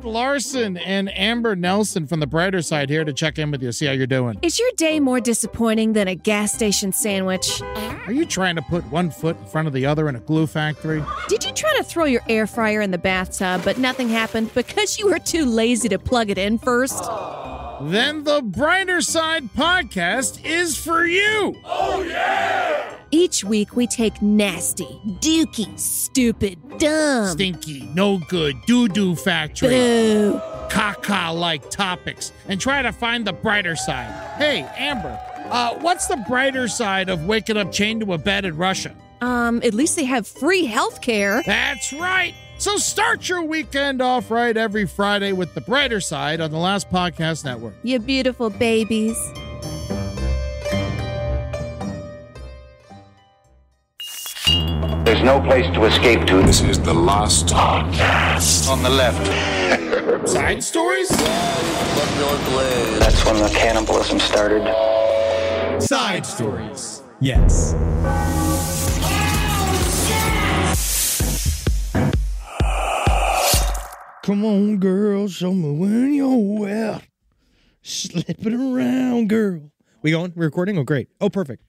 Ed Larson and Amber Nelson from the Brighter Side here to check in with you, see how you're doing. Is your day more disappointing than a gas station sandwich? Are you trying to put one foot in front of the other in a glue factory? Did you try to throw your air fryer in the bathtub, but nothing happened because you were too lazy to plug it in first? Then the Brighter Side podcast is for you. Oh, yeah! Each week, we take nasty, dookie, stupid, dumb, stinky, no good, doo-doo factory, boo, caca-like topics and try to find the brighter side. Hey, Amber, what's the brighter side of waking up chained to a bed in Russia? At least they have free health care. That's right. So start your weekend off right every Friday with the Brighter Side on the Last Podcast Network. You beautiful babies. There's no place to escape to. This is the Last Podcast. On the left. Side stories? That's when the cannibalism started. Side stories. Yes. Come on, girl, show me when you're at. Slip it around, girl. We going? We're recording? Oh, great. Oh, perfect.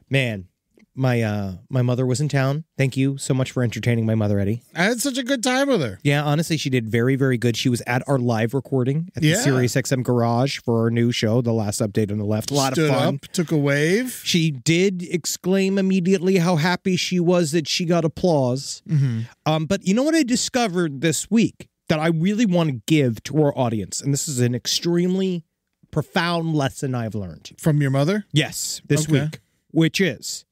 Man, my mother was in town. Thank you so much for entertaining my mother, Eddie. I had such a good time with her. Yeah, honestly, she did very, very good. She was at our live recording at the Sirius XM Garage for our new show, The Last Update on the Left. A lot Stood of fun. Up, took a wave. She did exclaim immediately how happy she was that she got applause. Mm-hmm. But you know what I discovered this week that I really want to give to our audience? And this is an extremely profound lesson I've learned. From your mother? Yes, this week. Which is,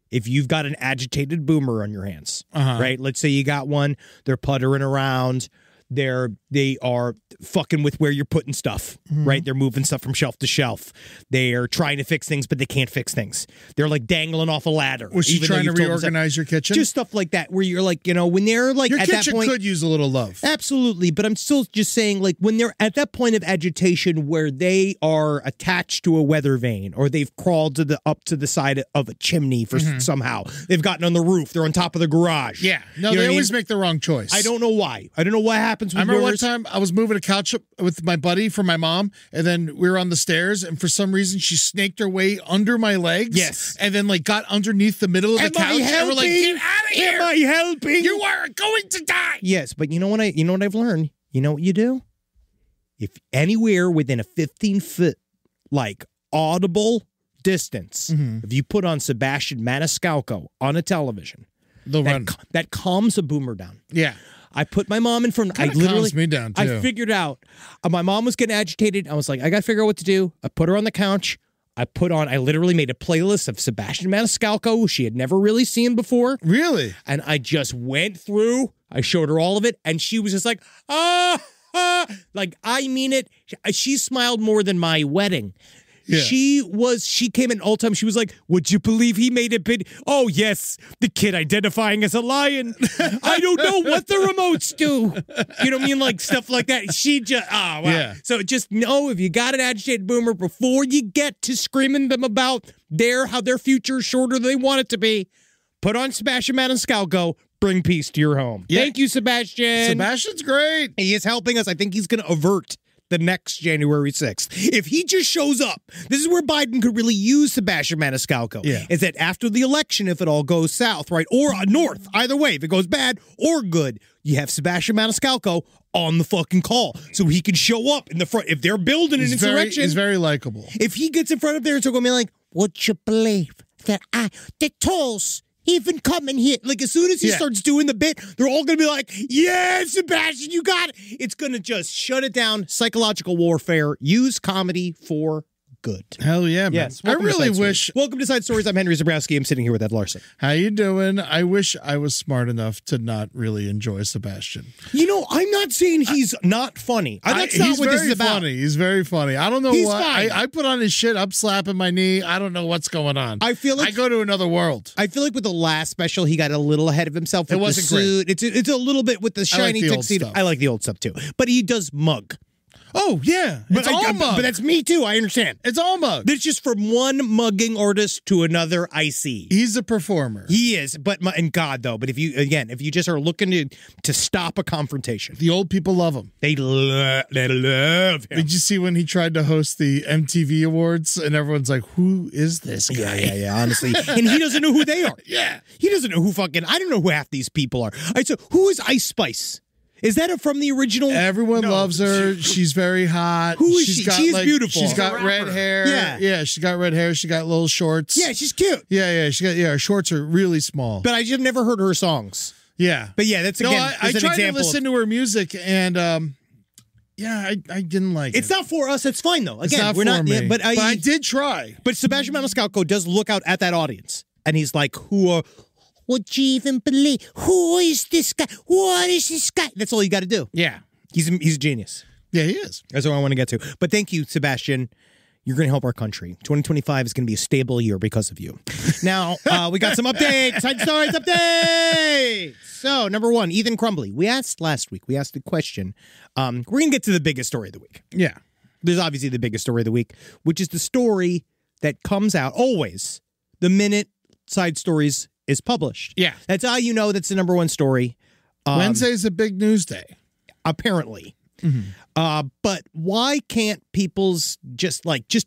if you've got an agitated boomer on your hands, right? Let's say you got one, they're puttering around, they are fucking with where you're putting stuff, right? They're moving stuff from shelf to shelf. They are trying to fix things, but they can't fix things. They're like dangling off a ladder. Was she trying to reorganize your kitchen? Just stuff like that, where you're like, you know, when they're like your at that kitchen point, could use a little love. Absolutely, but I'm still just saying, like, when they're at that point of agitation where they are attached to a weather vane, or they've crawled up to the side of a chimney for somehow, they've gotten on the roof, they're on top of the garage. Yeah, no, they always make the wrong choice. I don't know why. I don't know what happens with I remember yours. one time I was moving a couch up with my buddy for my mom, and then we were on the stairs, and for some reason she snaked her way under my legs. Yes. And then like got underneath the middle of the couch. And we're like, get out of here. Am I helping? You are going to die. Yes, but you know what I've learned? You know what you do? If anywhere within a 15-foot, like, audible distance, if you put on Sebastian Maniscalco on a television, that calms a boomer down. Yeah. I put my mom in front. I literally calms me down too. I figured out. My mom was getting agitated. I was like, I got to figure out what to do. I put her on the couch. I literally made a playlist of Sebastian Maniscalco, who she had never really seen before. Really? And I just went through. I showed her all of it, and she was just like, like, I mean it. She smiled more than my wedding. Yeah. She came in all the time. She was like, would you believe he made a bid? Oh, yes, the kid identifying as a lion. I don't know what the remotes do. You know what I mean? Like, stuff like that. She just, wow. Yeah. So just know, if you got an agitated boomer, before you get to screaming them about how their future is shorter than they want it to be, put on Sebastian Maniscalco. Bring peace to your home. Yeah. Thank you, Sebastian. Sebastian's great. He is helping us. I think he's going to avert the next January 6th. If he just shows up, this is where Biden could really use Sebastian Maniscalco. Yeah. Is that after the election, if it all goes south, right, or north, either way, if it goes bad or good, you have Sebastian Maniscalco on the fucking call, so he can show up in the front. If they're building an insurrection, he's very likable. If he gets in front of there and so going to be like, would you believe that the tolls even coming here? Like, as soon as he starts doing the bit, they're all going to be like, yeah, Sebastian, you got it. It's going to just shut it down. Psychological warfare. Use comedy for good. Hell yeah, man. Yes. I really wish. Welcome to Side Stories. I'm Henry Zabrowski. I'm sitting here with Ed Larson. How you doing? I wish I was smart enough to not really enjoy Sebastian. You know, I'm not saying he's not funny. That's not what this is about. He's very funny. I don't know why. I put on his shit. I'm slapping my knee. I don't know what's going on. I feel like I go to another world. I feel like with the last special, he got a little ahead of himself. With It wasn't the suit. Great. It's a little bit with the shiny tuxedo. I like the old stuff too. But he does mug. Oh, yeah. It's all mug. But that's me too. I understand. It's all mug. It's just from one mugging artist to another. I see. He's a performer. He is, but and God though. But if you just are looking to stop a confrontation, the old people love him. They love him. Did you see when he tried to host the MTV Awards and everyone's like, "Who is this guy?" Yeah. Honestly, and he doesn't know who they are. Yeah, he doesn't know who fucking. I don't know who half these people are. All right, so who is Ice Spice? Is that from the original? Everyone loves her. She's very hot. Who is she? She's beautiful. She's got red hair. Yeah, she's got red hair. She got little shorts. Yeah, she's cute. Yeah. Her shorts are really small. But I just never heard her songs. Yeah, but yeah, that's again. I tried to listen to her music, and I didn't like it. It's not for us. It's fine though. Again, we're not. Me. But I did try. But Sebastian Maniscalco does look out at that audience, and he's like, "Who are? Would you even believe? Who is this guy? What is this guy?" That's all you got to do. Yeah, he's a genius. Yeah, he is. That's what I want to get to. But thank you, Sebastian. You're going to help our country. 2025 is going to be a stable year because of you. Now, we got some updates. Side stories updates. So, number one, Ethan Crumbley. We asked last week. We asked the question. We're going to get to the biggest story of the week. Yeah. There's obviously the biggest story of the week, which is the story that comes out always the minute Side Stories is published. Yeah. That's how you know that's the number one story. Wednesday's a big news day. Apparently. Mm-hmm. But why can't people's just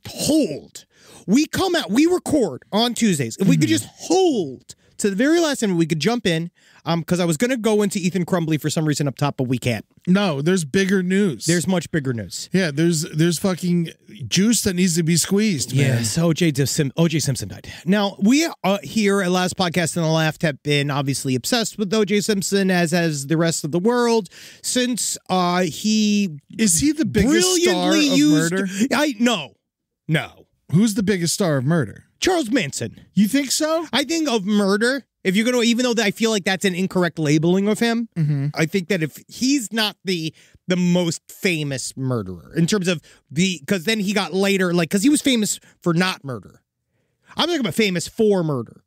hold? We come out, we record on Tuesdays. If we could just hold to the very last time, we could jump in. Because I was going to go into Ethan Crumbley for some reason up top, but we can't. No, there's bigger news. There's much bigger news. Yeah, there's fucking juice that needs to be squeezed, man. Yes, O.J. Simpson died. Now, we here at Last Podcast on the Left have been obviously obsessed with O.J. Simpson, as has the rest of the world, since he... Is he the biggest star of murder? No. Who's the biggest star of murder? Charles Manson. You think so? I think of murder... If you're going to, even though I feel like that's an incorrect labeling of him, I think that if he's not the most famous murderer in terms of because then he got later, because he was famous for not murder. I'm talking about famous for murder.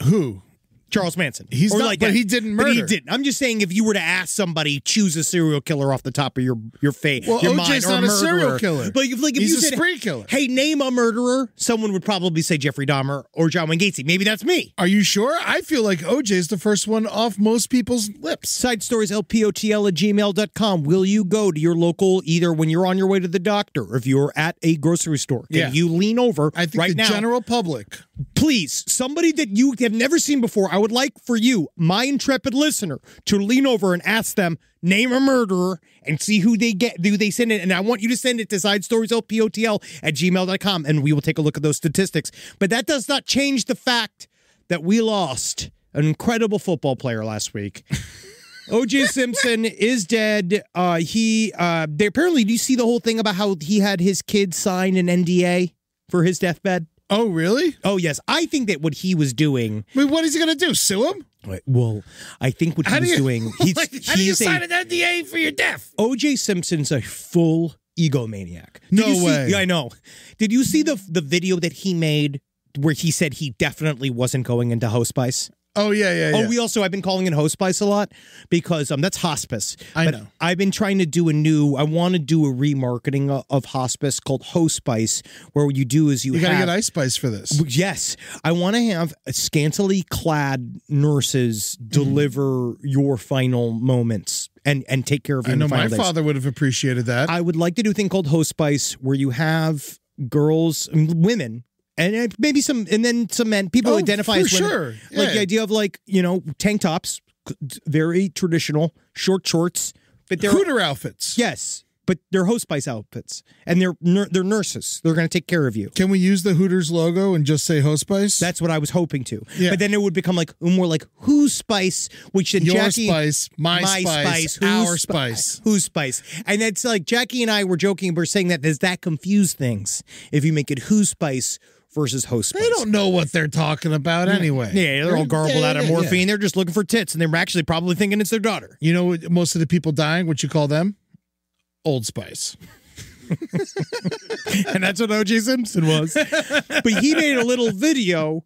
Who? Charles Manson. He's not, but he didn't murder. But he didn't. I'm just saying, if you were to ask somebody, choose a serial killer off the top of your face, well, your OJ's mind, or not a serial killer. But if he's you a said, spree killer. Hey, name a murderer, someone would probably say Jeffrey Dahmer or John Wayne Gacy. Maybe that's me. Are you sure? I feel like OJ's the first one off most people's lips. Side stories, lpotl@gmail.com. Will you go to your local, either when you're on your way to the doctor or if you're at a grocery store? Can you lean over I think right now? General public. Please, somebody that you have never seen before, I would like for you, my intrepid listener, to lean over and ask them, name a murderer, and see who they get. Do they send it? And I want you to send it to sidestorieslpotl@gmail.com, and we will take a look at those statistics. But that does not change the fact that we lost an incredible football player last week. O.J. Simpson is dead. They apparently, do you see the whole thing about how he had his kid sign an NDA for his deathbed? Oh, really? Oh, yes. I think that what he was doing... Wait, what is he going to do? Sue him? Well, I think what he was doing... How do you sign an NDA for your death? O.J. Simpson's a full egomaniac. No way. Yeah, I know. Did you see the video that he made where he said he definitely wasn't going into Hospice? Oh, yeah. I've been calling it Hospice a lot because that's Hospice. I know. I've been trying to do I want to do a remarketing of Hospice called Hospice, where what you do is you got to get Ice Spice for this. Yes. I want to have scantily clad nurses deliver your final moments and take care of you. I know my father would have appreciated that. I would like to do a thing called Hospice where you have girls and women, and maybe some men, people who identify as women. Sure. Yeah. Like the idea of tank tops, very traditional, short shorts. But they're Hooter outfits. Yes, but they're Hospice outfits. And they're nurses. They're going to take care of you. Can we use the Hooters logo and just say Hospice? That's what I was hoping to. Yeah. But then it would become more like Who's Spice, which then Your Jackie... Spice, my spice, our spice. Who's Spice. And that's Jackie and I were joking, we're saying that does that confuse things if you make it Who's Spice versus Hospice. They don't know what they're talking about anyway. Yeah, they're all garbled out of morphine. They're just looking for tits, and they're actually probably thinking it's their daughter. You know what? Most of the people dying, what you call them? Old Spice. And that's what O.J. Simpson was. But he made a little video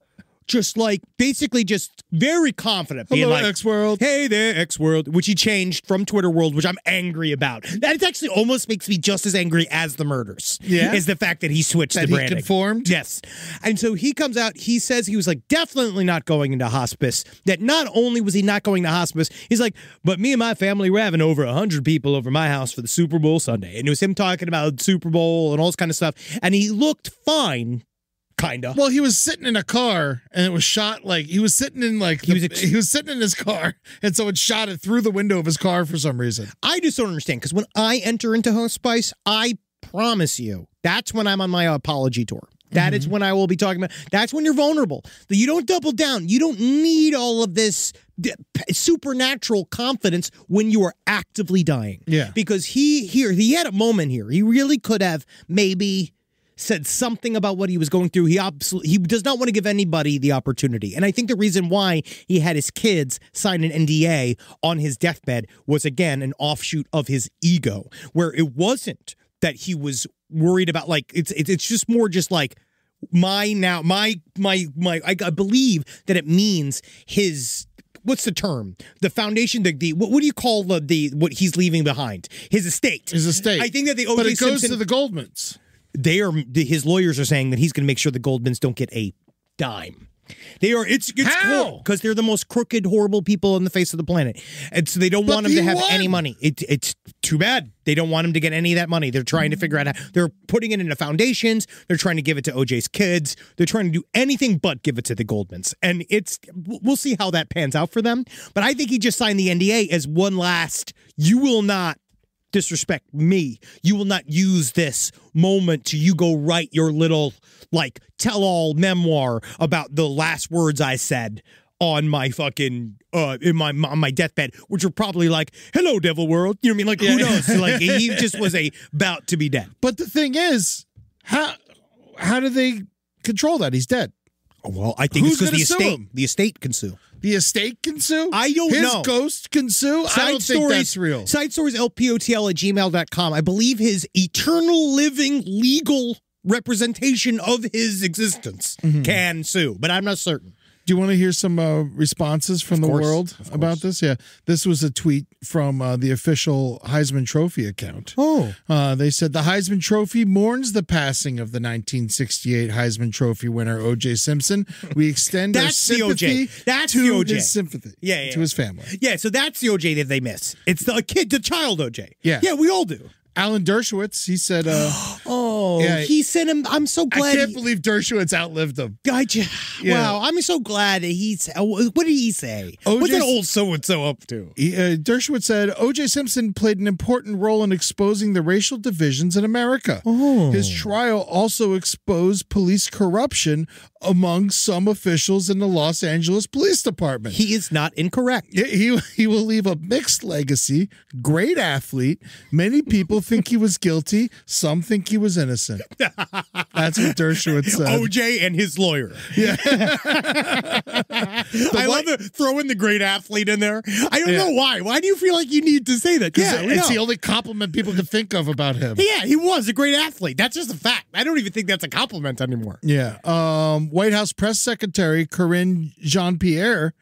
just like basically just very confident. Being Hello, like, X-World. Hey there, X-World, which he changed from Twitter World, which I'm angry about. That actually almost makes me just as angry as the murders. Yeah. Is the fact that he switched That the branding. he conformed? Yes. And so he comes out, he says he was like definitely not going into hospice. That not only was he not going to hospice, he's like, but me and my family were having over 100 people over my house for the Super Bowl Sunday. And it was him talking about Super Bowl and all this kind of stuff. And he looked fine. Kinda. Well, he was sitting in a car, and it was shot like he was sitting in like he was sitting in his car, and someone shot it through the window of his car for some reason. I just don't understand because when I enter into Hospice, I promise you that's when I'm on my apology tour. That is when I will be talking about. That's when you're vulnerable. That you don't double down. You don't need all of this supernatural confidence when you are actively dying. Yeah, because he had a moment here. He really could have maybe said something about what he was going through. He does not want to give anybody the opportunity. And I think the reason why he had his kids sign an NDA on his deathbed was, again, an offshoot of his ego, where it wasn't that he was worried about, like, it's just more just like, I believe that it means his, what's the term? The foundation, what do you call what he's leaving behind? His estate. His estate. I think that the O.J. But it goes Simpson, to the Goldmans. His lawyers are saying that he's going to make sure the Goldmans don't get a dime. It's cool because they're the most crooked, horrible people on the face of the planet, and so they don't want him to have any money. It's too bad they don't want him to get any of that money. They're trying to figure out how they're putting it into foundations. They're trying to give it to OJ's kids. They're trying to do anything but give it to the Goldmans, and we'll see how that pans out for them. But I think he just signed the NDA as one last. You will not disrespect me. You will not use this moment to go write your little like tell-all memoir about the last words I said on my fucking on my deathbed, which were probably like, "Hello, devil world." You know what I mean? Like, who knows? Like, he just was about to be dead. But the thing is, how do they control that? He's dead. Well, I think it's because the estate can sue. The estate can sue? I don't know. His ghost can sue? I don't think that's real. Side stories, lpotl@gmail.com. I believe his eternal living legal representation of his existence can sue, but I'm not certain. Do you want to hear some responses from the world about this? Yeah. This was a tweet from the official Heisman Trophy account. Oh. They said the Heisman Trophy mourns the passing of the 1968 Heisman Trophy winner, O.J. Simpson. We extend our sympathy to his sympathy. Yeah. To his family. Yeah, so that's the O.J. that they miss. It's the child O.J. Yeah. Yeah, we all do. Alan Dershowitz, he said, he sent him. I'm so glad. I can't believe Dershowitz outlived him. Wow, I'm so glad that what did he say? What's that old so-and-so up to? Dershowitz said, O.J. Simpson played an important role in exposing the racial divisions in America. His trial also exposed police corruption among some officials in the Los Angeles Police Department. He is not incorrect. He will leave a mixed legacy, great athlete. Many people think he was guilty. Some think he was innocent. That's what Dershowitz said. OJ and his lawyer. Yeah. I love throwing the great athlete in there. I don't know why. Why do you feel like you need to say that? Yeah, it's the only compliment people can think of about him. Yeah, he was a great athlete. That's just a fact. I don't even think that's a compliment anymore. Yeah. White House Press Secretary Karine Jean-Pierre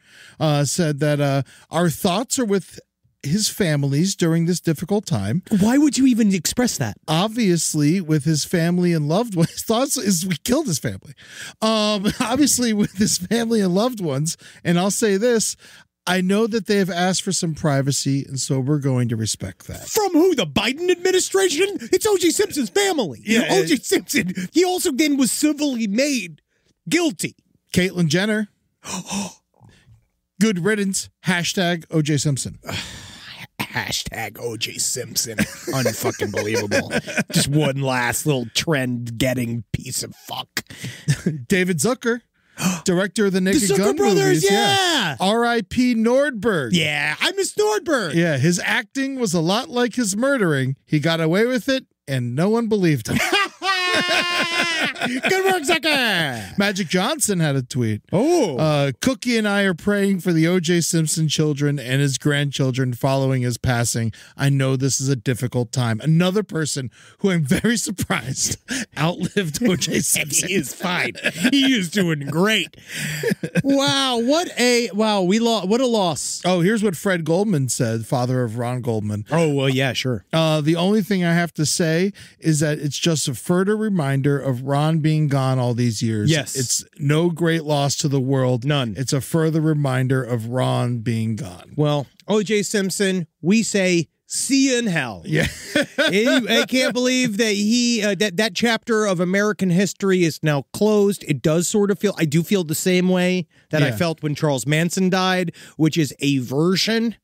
said that our thoughts are with his families during this difficult time. Why would you even express that? Obviously, with his family and loved ones. His thoughts is we killed his family. Obviously, with his family and loved ones. And I'll say this. I know that they have asked for some privacy, and so we're going to respect that. From who? The Biden administration? It's O.J. Simpson's family. Yeah, O.J. Simpson. He also then was civilly made guilty. Caitlyn Jenner. Good riddance. Hashtag O.J. Simpson. Hashtag O.J. Simpson. Unfucking believable. Just one last little trend-getting piece of fuck. David Zucker, director of the Naked Gun Brothers, movies. yeah. R.I.P. Nordberg. Yeah, I miss Nordberg. Yeah, his acting was a lot like his murdering. He got away with it, and no one believed him. Good work, Zucker. Magic Johnson had a tweet. Oh. Cookie and I are praying for the O.J. Simpson children and his grandchildren following his passing. I know this is a difficult time. Another person who I'm very surprised outlived O.J. Simpson. He is fine. He is doing great. Wow, what a loss. Oh, here's what Fred Goldman said, father of Ron Goldman. Oh, well, yeah, sure. The only thing I have to say is that it's just a further reminder of Ron being gone all these years. Yes. It's no great loss to the world. None. It's a further reminder of Ron being gone. Well, O.J. Simpson, we say, see you in hell. Yeah. I can't believe that that chapter of American history is now closed. It does sort of feel, I do feel the same way that I felt when Charles Manson died, which is a version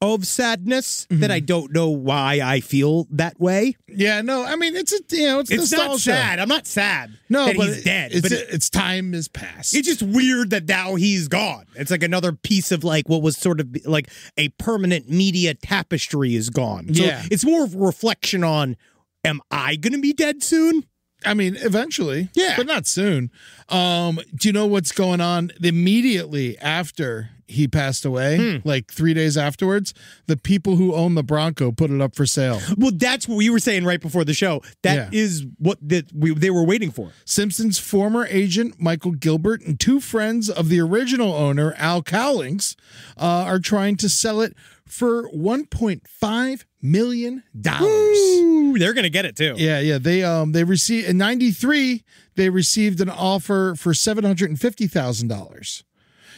of sadness that I don't know why I feel that way. Yeah, no, I mean, it's It's nostalgia. not sad. I'm not sad No, that but he's dead. It's time has passed. It's just weird that now he's gone. It's like another piece of like what was sort of like a permanent media tapestry is gone. So Yeah. it's more of a reflection on, am I going to be dead soon? I mean, eventually. Yeah. But not soon. Do you know what's going on? Immediately after he passed away, like 3 days afterwards, the people who own the Bronco put it up for sale. Well, that's what we were saying right before the show. That is what they were waiting for. Simpson's former agent, Michael Gilbert, and two friends of the original owner, Al Cowlings, are trying to sell it for $1.5 million. Ooh, they're going to get it too. Yeah. They received in '93. They received an offer for $750,000,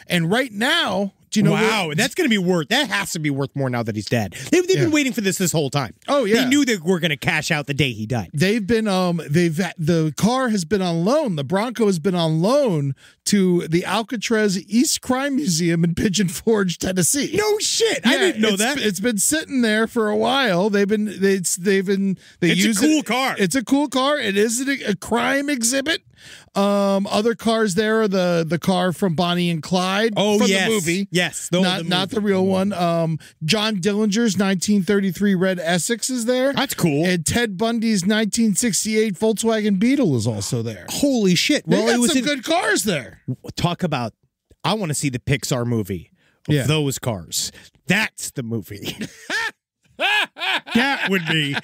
and right now, do you know? Wow, that's going to be worth. That has to be worth more now that he's dead. They've been waiting for this whole time. Oh yeah, they knew they were going to cash out the day he died. They've been the car has been on loan. The Bronco has been on loan to the Alcatraz East Crime Museum in Pigeon Forge, Tennessee. No shit, I didn't know that. It's been sitting there for a while. It's a cool car. It's a cool car. It is a crime exhibit. Other cars there are the car from Bonnie and Clyde from the movie. Yes, not the real one. John Dillinger's 1933 red Essex is there. That's cool. And Ted Bundy's 1968 Volkswagen Beetle is also there. Holy shit. Well, it was some good cars there. Talk about, I want to see the Pixar movie of those cars. That's the movie. That would be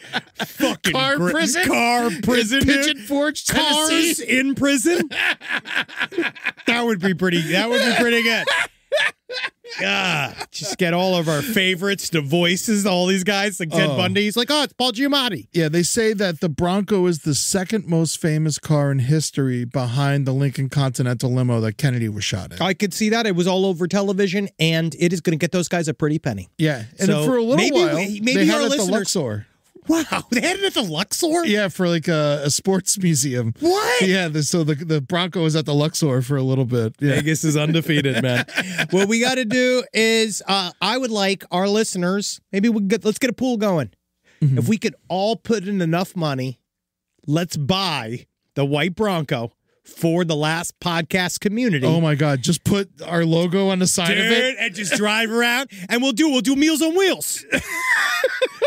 fucking Car great. prison? Car prison. In Pigeon Forge, Tennessee. Cars in prison. That would be pretty good. Just get all of our favorites, the voices, all these guys, like Ted Bundy. He's like, it's Paul Giamatti. Yeah, they say that the Bronco is the second most famous car in history behind the Lincoln Continental limo that Kennedy was shot in. I could see that. It was all over television, and it is going to get those guys a pretty penny. Yeah, and So for a little while, maybe they had our it at the listeners- Luxor. Wow, they had it at the Luxor? Yeah, for like a sports museum. What? Yeah, so the Bronco was at the Luxor for a little bit. Yeah. Vegas is undefeated, man. What we got to do is, I would like our listeners, maybe let's get a pool going. Mm-hmm. If we could all put in enough money, let's buy the white Bronco for the Last Podcast community. Oh my God! Just put our logo on the side of it, and just drive around, and we'll do Meals on Wheels.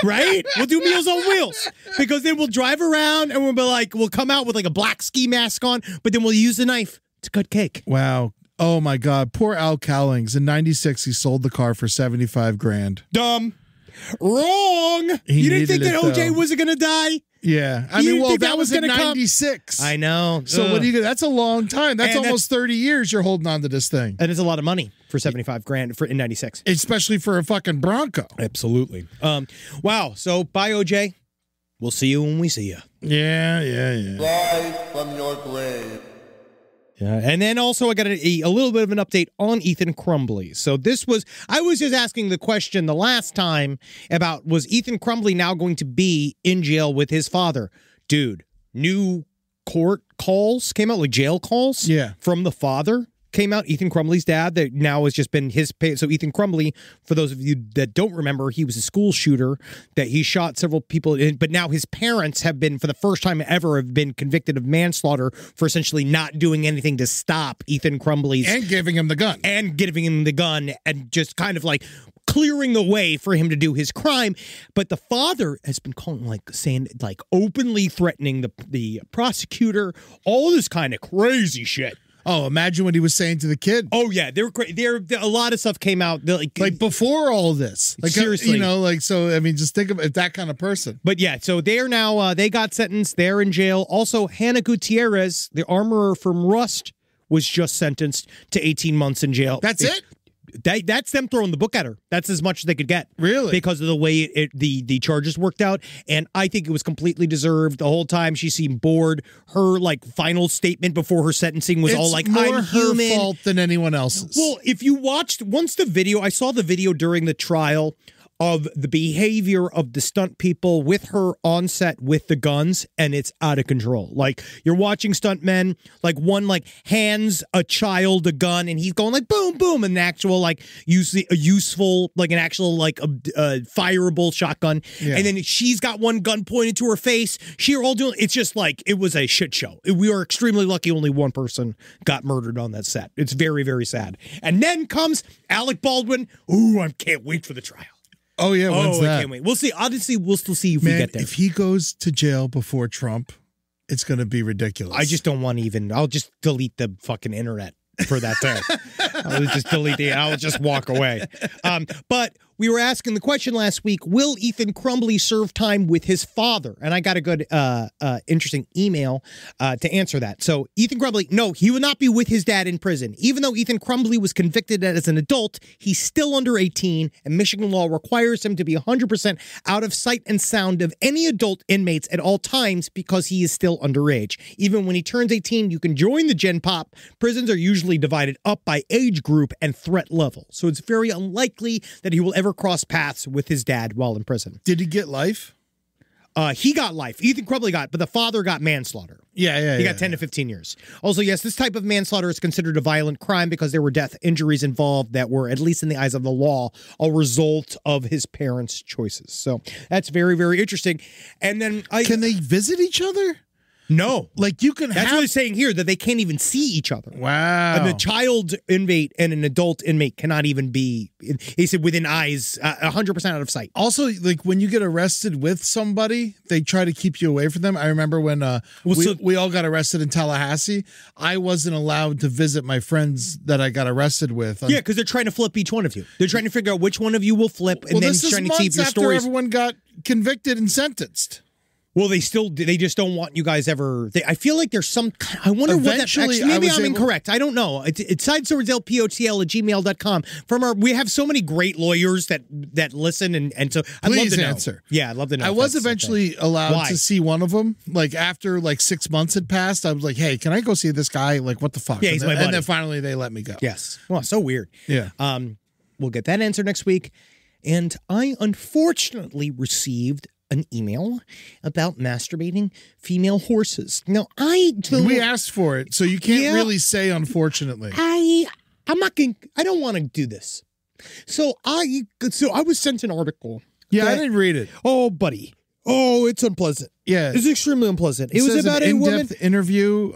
Right? We'll do Meals on Wheels, because then we'll drive around and we'll come out with like a black ski mask on, but then we'll use a knife to cut cake. Wow. Oh my God. Poor Al Cowlings. In '96, he sold the car for $75,000. Dumb. Wrong. He You didn't think needed that it, OJ though. wasn't going to die? Yeah. I You mean, didn't well, think that was in gonna come? '96. I know. So what do you? That's a long time. That's And almost 30 years you're holding on to this thing. And it's a lot of money for $75,000 in '96. Especially for a fucking Bronco. Absolutely. Wow. So bye, OJ. We'll see you when we see you. Yeah. Rise from your grave. Yeah, and then also I got a little bit of an update on Ethan Crumbley. So I was just asking the question the last time about, was Ethan Crumbley now going to be in jail with his father? Dude, new court calls came out, like jail calls from the father came out. Ethan Crumbley's dad, that now has just been his pay. So Ethan Crumbley, for those of you that don't remember, he was a school shooter that he shot several people in, but now his parents have been, for the first time ever, have been convicted of manslaughter for essentially not doing anything to stop Ethan Crumbley's And giving him the gun. and just kind of like clearing the way for him to do his crime. But the father has been saying openly threatening the prosecutor, all this kind of crazy shit. Oh, imagine what he was saying to the kid. Oh yeah, a lot of stuff came out like before all this. Like seriously, so I mean, just think of that kind of person. But yeah, so they are now they got sentenced. They're in jail. Also, Hannah Gutierrez, the armorer from Rust, was just sentenced to 18 months in jail. That's it. That's them throwing the book at her. That's as much as they could get. Really? Because of the way the charges worked out. And I think it was completely deserved. The whole time she seemed bored. Her final statement before her sentencing was all like, more I'm human. her fault than anyone else's. Well, if you watched I saw the video during the trial of the behavior of the stunt people with her on set with the guns, and it's out of control. Like, you're watching stuntmen, one hands a child a gun, and he's going boom, boom, an actual useful, an actual fireable shotgun, and then she's got one gun pointed to her face. It's just it was a shit show. We are extremely lucky only one person got murdered on that set. It's very, very sad. And then comes Alec Baldwin. Ooh, I can't wait for the trial. Oh, yeah, when's that? I can't wait. We'll see. Obviously, we'll still see if we get there. If he goes to jail before Trump, it's going to be ridiculous. I just don't want to even... I'll just delete the fucking internet for that day. I'll just delete I'll just walk away. But we were asking the question last week, will Ethan Crumbley serve time with his father? And I got a good, interesting email to answer that. So Ethan Crumbley, no, he will not be with his dad in prison. Even though Ethan Crumbley was convicted as an adult, he's still under 18, and Michigan law requires him to be 100% out of sight and sound of any adult inmates at all times because he is still underage. Even when he turns 18, you can join the Gen Pop. Prisons are usually divided up by age group and threat level. So it's very unlikely that he will ever cross paths with his dad while in prison. Did he get life? He got life. Ethan Crumbley got, but the father got manslaughter. He got 10 to 15 years. Also, yes, this type of manslaughter is considered a violent crime because there were death injuries involved that were, at least in the eyes of the law, a result of his parents' choices. So that's very, very interesting. And then can they visit each other? No. You can That's what they're saying here, that they can't even see each other. Wow. And the child inmate and an adult inmate cannot even be, he said, within eyes, 100% out of sight. Also, when you get arrested with somebody, they try to keep you away from them. I remember when we all got arrested in Tallahassee, I wasn't allowed to visit my friends that I got arrested with. Yeah, because they're trying to flip each one of you. They're trying to figure out which one of you will flip, and then trying to see if your stories. After everyone got convicted and sentenced. Well, they just don't want you guys ever. I feel like there's some. I wonder what that. Actually, maybe I'm incorrect. I don't know. It's sideswordslpotl@gmail.com. We have so many great lawyers that listen, and so I'd love to know. Answer. Yeah, I'd love to know. I was eventually allowed to see one of them. After 6 months had passed, I was like, "Hey, can I go see this guy? What the fuck?" Yeah, he's my buddy. And then finally they let me go. Yes. Well, so weird. Yeah. We'll get that answer next week. And I unfortunately received an email about masturbating female horses. Now, we asked for it, so you can't really say unfortunately. I'm not going. I don't want to do this. So I was sent an article. Yeah, I didn't read it. Oh, buddy. Oh, it's unpleasant. Yeah, it's extremely unpleasant. It was about a woman. In-depth interview,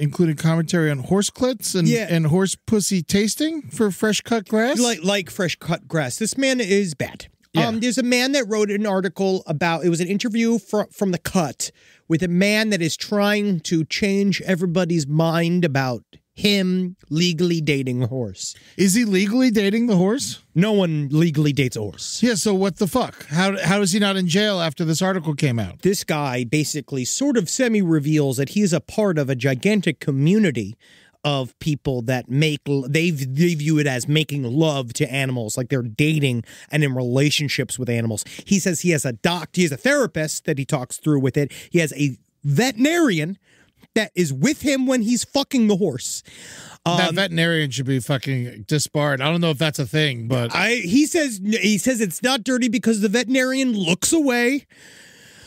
including commentary on horse clits and horse pussy tasting for fresh cut grass. Like fresh cut grass. This man is bad. Yeah. There's a man that wrote an article about, it was an interview from The Cut with a man that is trying to change everybody's mind about him legally dating a horse. Is he legally dating the horse? No one legally dates a horse. Yeah, so what the fuck? How is he not in jail after this article came out? This guy basically sort of semi-reveals that he's a part of a gigantic community of people that they view it as making love to animals, like they're dating and in relationships with animals. He says he has a therapist that he talks through with it. He has a veterinarian that is with him when he's fucking the horse. That veterinarian should be fucking disbarred. I don't know if that's a thing, but he says it's not dirty because the veterinarian looks away.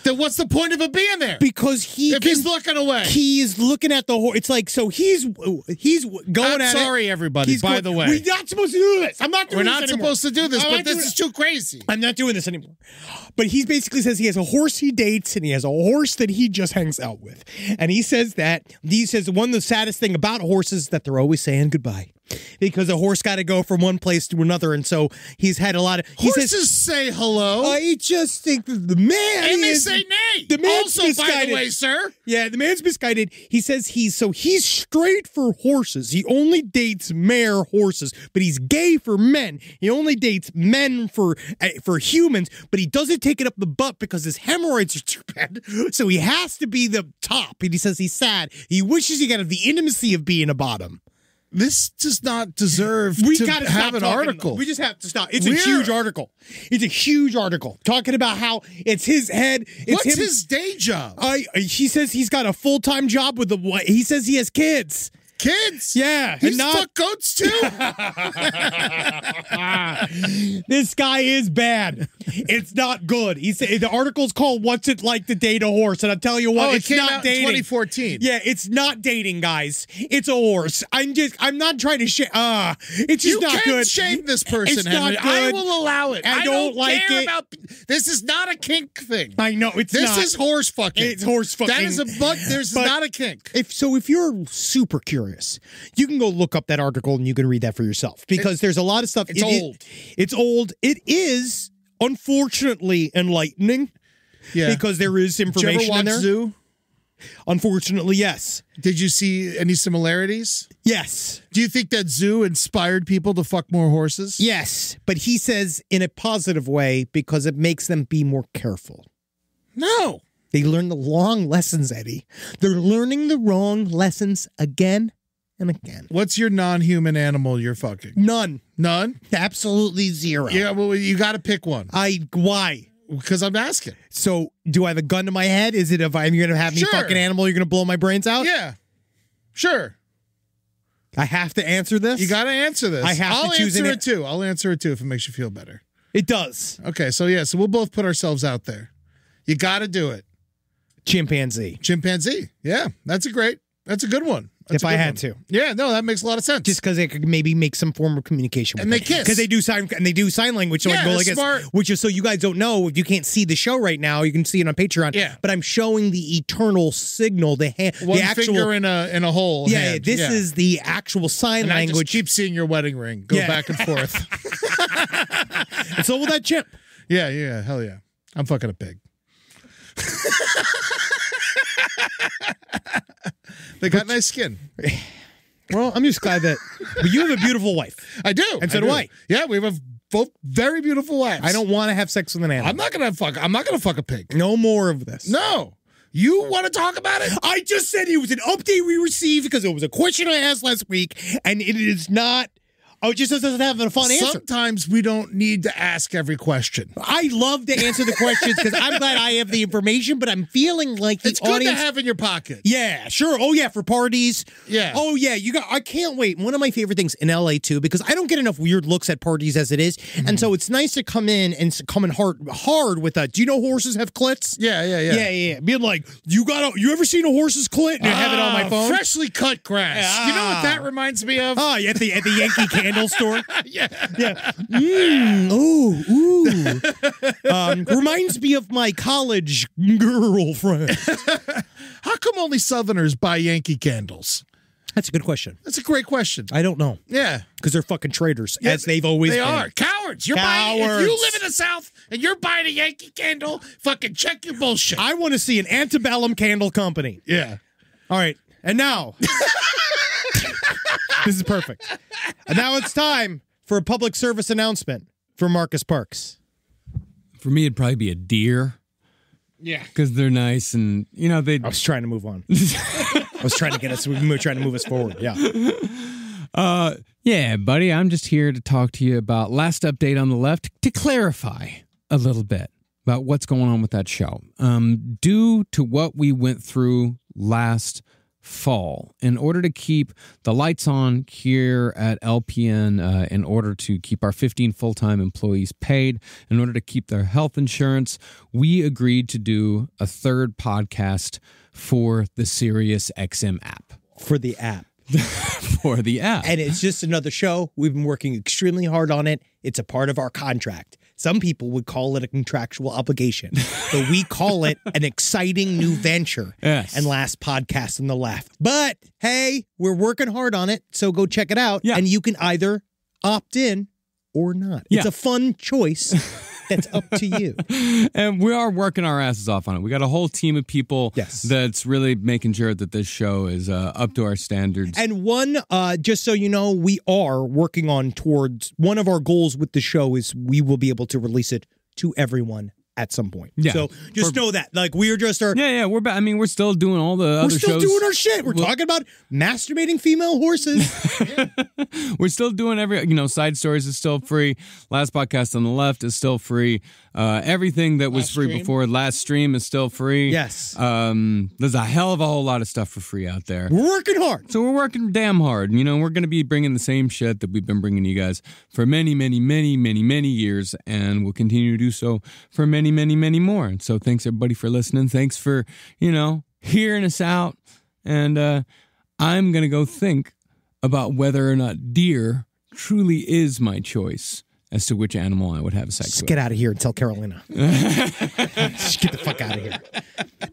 Then what's the point of it being there? Because he's looking away. He is looking at the horse. It's so he's going at it. I'm sorry, everybody, by the way. We're not supposed to do this. I'm not doing this anymore. We're not supposed to do this, but this is too crazy. I'm not doing this anymore. But he basically says he has a horse he dates and he has a horse that he just hangs out with. And he says one of the saddest thing about horses is that they're always saying goodbye. because a horse got to go from one place to another, and so he's had a lot of. Horses say hello. I just think that the man And they say nay. The man's also, by misguided. the way, sir. Yeah, the man's misguided. He says he's straight for horses. He only dates mare horses, but he's gay for men. He only dates men for humans, but he doesn't take it up the butt because his hemorrhoids are too bad. So he has to be the top. And he says he's sad. He wishes he could have the intimacy of being a bottom. This does not deserve to have an article. We just have to stop. It's a huge article. It's a huge article talking about how it's his head. What's his day job? He says he's got a full-time job with he says he has kids. Kids? Yeah. He's fuck goats too? This guy is bad. It's not good. He said the article's called "What's It Like to Date a Horse?" And I tell you what, it it's came not out dating. in 2014. Yeah, it's not dating, guys. It's a horse. I'm not trying to shame. It's just not good. You can't shame this person, It's Henry. not good. I will allow it. I don't like care it. about. This is not a kink thing. I know it's This not. is horse fucking. It's horse fucking. That is there's But not a kink. If you're super curious, you can go look up that article and you can read that for yourself because there's a lot of stuff. It's old. It's old. It is unfortunately enlightening. Yeah. Because there is Did you information ever watch in there. Zoo? Unfortunately, yes. Did you see any similarities? Yes. Do you think that Zoo inspired people to fuck more horses? Yes. But he says in a positive way because it makes them be more careful. No. They learn the wrong lessons, Eddie. They're learning the wrong lessons again and again. What's your non-human animal you're fucking? None. None? Absolutely zero. Yeah, well, you got to pick one. Why? Because I'm asking. So, do I have a gun to my head? Is it if I'm going to have me Sure. fucking animal, you're going to blow my brains out? Yeah. Sure. I have to answer this? You got to answer this. I have to choose I'll answer it too. I'll answer it too if it makes you feel better. It does. Okay, so we'll both put ourselves out there. You got to do it. Chimpanzee. Chimpanzee. Yeah, that's a good one. That's if a I good had one. to. Yeah, no, that makes a lot of sense. Just because they could maybe make some form of communication with And they it. kiss. Because they do sign language. So I Yeah, can go that's like smart. this. Which is so you guys don't know, if you can't see the show right now, you can see it on Patreon. Yeah. But I'm showing the eternal signal, the one actual finger in a hole. Yeah, hand. this is the actual sign and language. I just keep seeing your wedding ring go back and forth. And so will that chimp. Yeah, hell yeah. I'm fucking a pig. They got nice skin. Well, I'm just glad that but you have a beautiful wife. I do. And so do I. Yeah, we have both very beautiful wives. I don't want to have sex with an animal. I'm not gonna fuck a pig. No more of this. No. You want to talk about it? I just said it was an update we received because it was a question I asked last week, and it is not. Oh, it just doesn't have a fun answer. Sometimes we don't need to ask every question. I love to answer the questions because I'm glad I have the information, but I'm feeling like the It's good audience. to have in your pocket. Yeah, sure. Oh, yeah, for parties. Yeah. Oh, yeah. I can't wait. One of my favorite things in LA, too, because I don't get enough weird looks at parties as it is. Mm-hmm. And so it's nice to come in hard with a, do you know horses have clits? Yeah. Being like, you ever seen a horse's clit? And I have it on my phone. Freshly cut grass. You know what that reminds me of? Oh, at the Yankee Candle store. Yeah. Ooh. Reminds me of my college girlfriend. How come only Southerners buy Yankee candles? That's a good question. That's a great question. I don't know. Yeah. Because they're fucking traitors, as they've always been. They are. Cowards. You're buying, if you live in the South and you're buying a Yankee candle, fucking check your bullshit. I want to see an antebellum candle company. Yeah. All right. And now, this is perfect. And now it's time for a public service announcement for Marcus Parks. For me, it'd probably be a deer. Yeah. Because they're nice and, they... I was trying to move on. I was trying to get us, we were trying to move us forward. Yeah. Yeah, buddy, I'm just here to talk to you about Last Update on the Left to clarify a little bit about what's going on with that show. Due to what we went through last fall, in order to keep the lights on here at LPN, in order to keep our 15 full-time employees paid, in order to keep their health insurance, we agreed to do a third podcast for the Sirius XM app. For the app. For the app. And it's just another show. We've been working extremely hard on it. It's a part of our contract. Some people would call it a contractual obligation, but we call it an exciting new venture. Yes. And last podcast on the left. But hey, we're working hard on it, so go check it out. Yeah. And you can either opt in or not. It's a fun choice. That's up to you. And we are working our asses off on it. We got a whole team of people that's really making sure that this show is up to our standards. And just so you know, we are working on towards one of our goals with the show is we will be able to release it to everyone at some point. Yeah. So just know that. Like, we're just our... Yeah, we're back. I mean, we're still doing all the other shows. We're still doing our shit. We're talking about masturbating female horses. We're still doing Side Stories is still free. Last podcast on the left is still free. Everything that was free before last stream is still free. Yes. There's a hell of a whole lot of stuff for free out there. We're working hard. So we're working damn hard. We're going to be bringing the same shit that we've been bringing you guys for many, many, many, many, many years, and we'll continue to do so for many, many, many more. And so thanks everybody for listening. Thanks for, hearing us out. And I'm going to go think about whether or not deer truly is my choice as to which animal I would have sex with. Get out of here and tell Carolina. Just get the fuck out of here.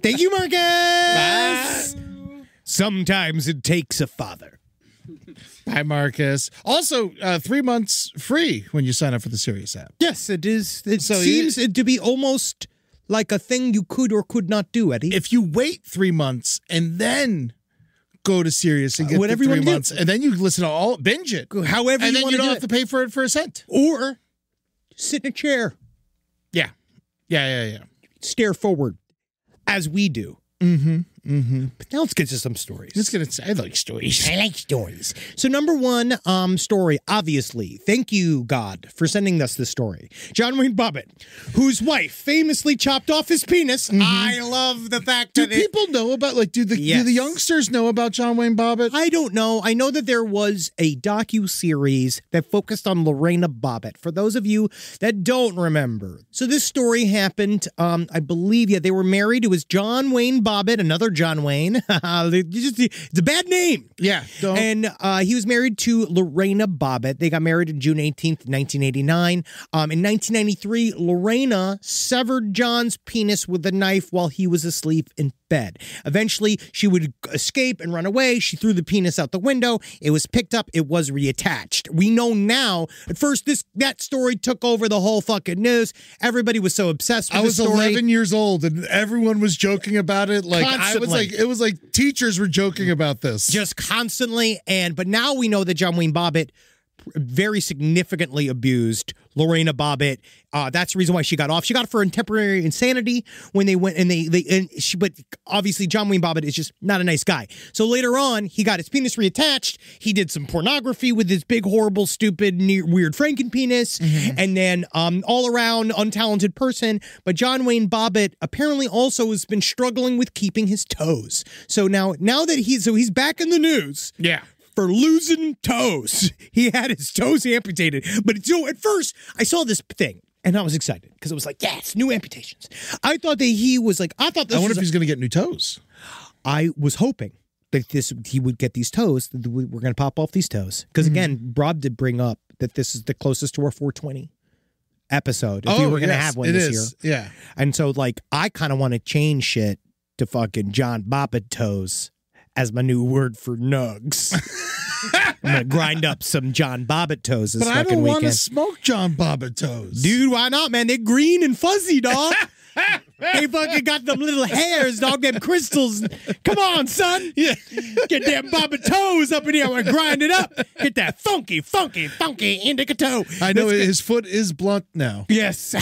Thank you, Marcus. Bye. Sometimes it takes a father. Bye, Marcus. Also, 3 months free when you sign up for the Sirius app. Yes, it is. It seems to be almost like a thing you could or could not do, Eddie. If you wait 3 months and then go to Sirius and get whatever the 3 months, and then you listen to all, binge it. However and you then want you to don't have to pay for it for a cent. Or sit in a chair. Yeah. Yeah. Stare forward, as we do. But now let's get to some stories. I like stories. I like stories. So number one story, obviously, thank you, God, for sending us this story. John Wayne Bobbit, whose wife famously chopped off his penis. I love the fact that people know about, do the youngsters know about John Wayne Bobbit? I don't know. I know that there was a docu-series that focused on Lorena Bobbit, for those of you that don't remember. So this story happened, I believe, they were married. It was John Wayne Bobbit, another John Wayne. It's a bad name. Yeah. And he was married to Lorena Bobbit. They got married on June 18th, 1989. In 1993, Lorena severed John's penis with a knife while he was asleep in bed. Eventually, she would escape and run away. She threw the penis out the window. It was picked up. It was reattached. We know now. At first, that story took over the whole fucking news. Everybody was so obsessed with the story. I was 11 years old, and everyone was joking about it. It was like teachers were joking about this. Just constantly. But now we know that John Wayne Bobbit very significantly abused Lorena Bobbit. That's the reason why she got off. She got for temporary insanity when they went but obviously John Wayne Bobbit is just not a nice guy. So later on, he got his penis reattached. He did some pornography with his big, horrible, stupid, weird Franken penis, and then all around untalented person. But John Wayne Bobbit apparently also has been struggling with keeping his toes. So now that he's back in the news. Yeah. For losing toes. He had his toes amputated. But at first, I saw this thing, and I was excited, because it was like, yes, new amputations. I thought that he was like, I wonder if he's going to get new toes. I was hoping that he would get these toes, that we're going to pop off these toes. Because again, Rob did bring up that this is the closest to our 420 episode, if we were going to have one this year. Yeah. And so, I kind of want to change shit to fucking John Bobbit toes as my new word for nugs. I'm going to grind up some John Bobbit toes this fucking weekend. But I don't want to smoke John Bobbit toes. Dude, why not, man? They're green and fuzzy, dog. They fucking got them little hairs, dog, them crystals. Come on, son. Yeah. Get them Bobbit toes up in here and grind it up. Get that funky indica toe. I know his foot is blunt now. Yes.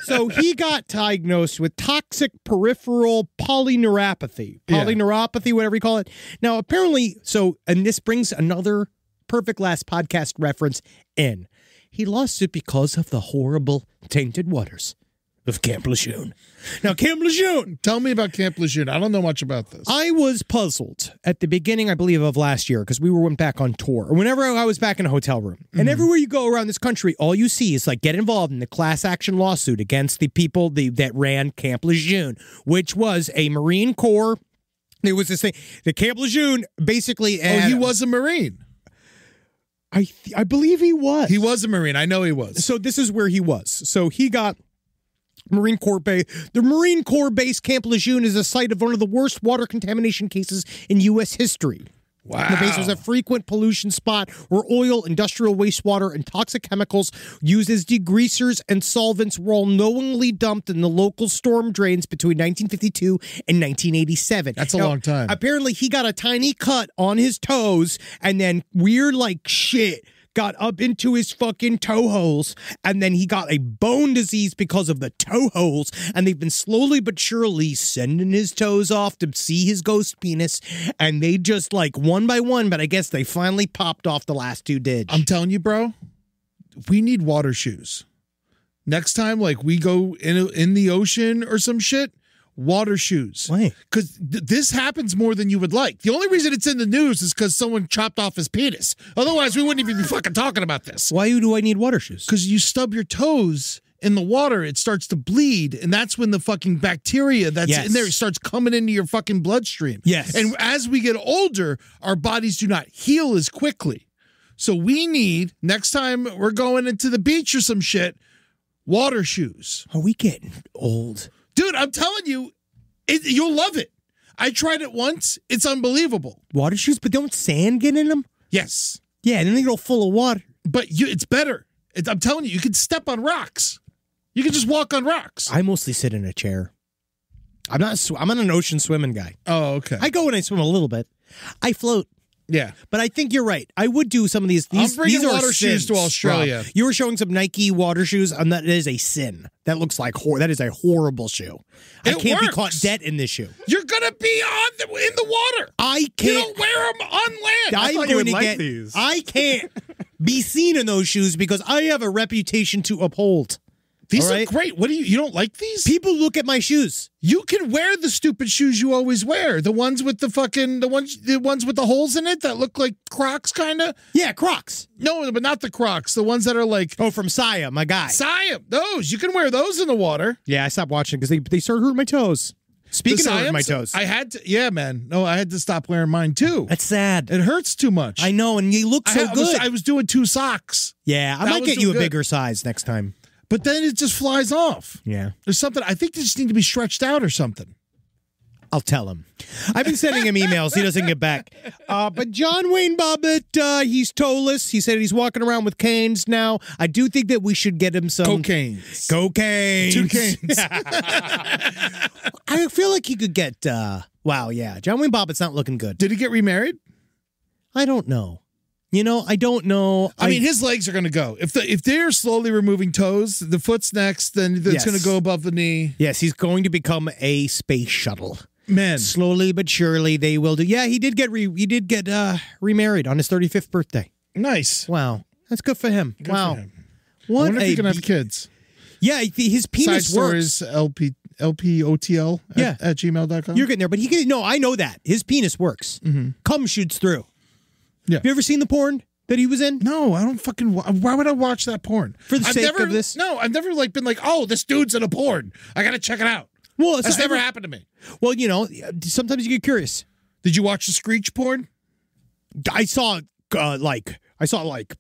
So he got diagnosed with toxic peripheral polyneuropathy. Polyneuropathy, whatever you call it. Now, apparently, and this brings another perfect last podcast reference in. He lost it because of the horrible tainted waters of Camp Lejeune. Now, Camp Lejeune. Tell me about Camp Lejeune. I don't know much about this. I was puzzled at the beginning, I believe, of last year, because we went back on tour. Or whenever I was back in a hotel room. And everywhere you go around this country, all you see is get involved in the class action lawsuit against the people that ran Camp Lejeune, which was a Marine Corps. There was this thing. The Camp Lejeune basically. He was a Marine. I believe he was. He was a Marine. I know he was. So this is where he was. So he got Marine Corps Base. The Marine Corps Base Camp Lejeune is the site of one of the worst water contamination cases in U.S. history. Wow. The base was a frequent pollution spot where oil, industrial wastewater, and toxic chemicals used as degreasers and solvents were all knowingly dumped in the local storm drains between 1952 and 1987. That's a long time. Apparently, he got a tiny cut on his toes, and then weird like shit got up into his fucking toe holes, and then he got a bone disease because of the toe holes, and they've been slowly but surely sending his toes off to see his ghost penis, and they just like one by one, but I guess they finally popped off the last two did. I'm telling you, bro, we need water shoes. Next time, like, we go in the ocean or some shit, water shoes. Why? Because this happens more than you would like. The only reason it's in the news is because someone chopped off his penis. Otherwise, we wouldn't even be fucking talking about this. Why do I need water shoes? Because you stub your toes in the water, it starts to bleed, and that's when the fucking bacteria that's in there starts coming into your fucking bloodstream. Yes. And as we get older, our bodies do not heal as quickly. So we need, next time we're going into the beach or some shit, water shoes. Are we getting old? Dude, I'm telling you, you'll love it. I tried it once. It's unbelievable. Water shoes, but don't sand get in them? Yes. Yeah, and then they get all full of water. But it's better. I'm telling you, you can step on rocks. You can just walk on rocks. I mostly sit in a chair. I'm not an ocean swimming guy. Oh, okay. I go and I swim a little bit. I float. Yeah. But I think you're right. I would do some of these. I'm bringing these are water shoes to sins, Australia. Rob. You were showing some Nike water shoes, and that is a sin. That looks like that is a horrible shoe. I can't be caught dead in this shoe. You're gonna be in the water. I can't. You don't wear them on land. I'm going to get these. I can't be seen in those shoes because I have a reputation to uphold. These are great. What do you don't like these? People look at my shoes. You can wear the stupid shoes you always wear. The ones with the ones with the holes in it that look like Crocs kind of. Yeah, Crocs. No, but not the Crocs. The ones that are like from Saya, my guy. Saya. Those. You can wear those in the water. Yeah, I stopped watching because they started hurting my toes. Speaking of hurting my toes. I had to, yeah, man. No, I had to stop wearing mine too. That's sad. It hurts too much. I know, and you look so good. I was doing 2 socks. Yeah, I might get you a bigger size next time. But then it just flies off. Yeah. There's something, I think they just need to be stretched out or something. I'll tell him. I've been sending him emails. He doesn't get back. But John Wayne Bobbit, he's toeless. He said he's walking around with canes now. I do think that we should get him some... Cocaines. 2 canes. I feel like he could get... wow, yeah. John Wayne Bobbit's not looking good. Did he get remarried? I don't know. You know, I don't know. I mean, his legs are going to go. If they're slowly removing toes, the foot's next, then it's going to go above the knee. Yes, he's going to become a space shuttle. Man, slowly but surely they will do. Yeah, he did get remarried on his 35th birthday. Nice. Wow, that's good for him. Good wow. For him. What I wonder if he can have kids. Yeah, his penis Side works. stories, LPOTL at gmail.com. You're getting there, but I know that. His penis works. Mm-hmm. Cum shoots through. Yeah. Have you ever seen the porn that he was in? No, I don't fucking... Why would I watch that porn? For the sake of this? No, I've never been like, oh, this dude's in a porn. I got to check it out. Well, that's never happened to me. Well, you know, sometimes you get curious. Did you watch the Screech porn? I saw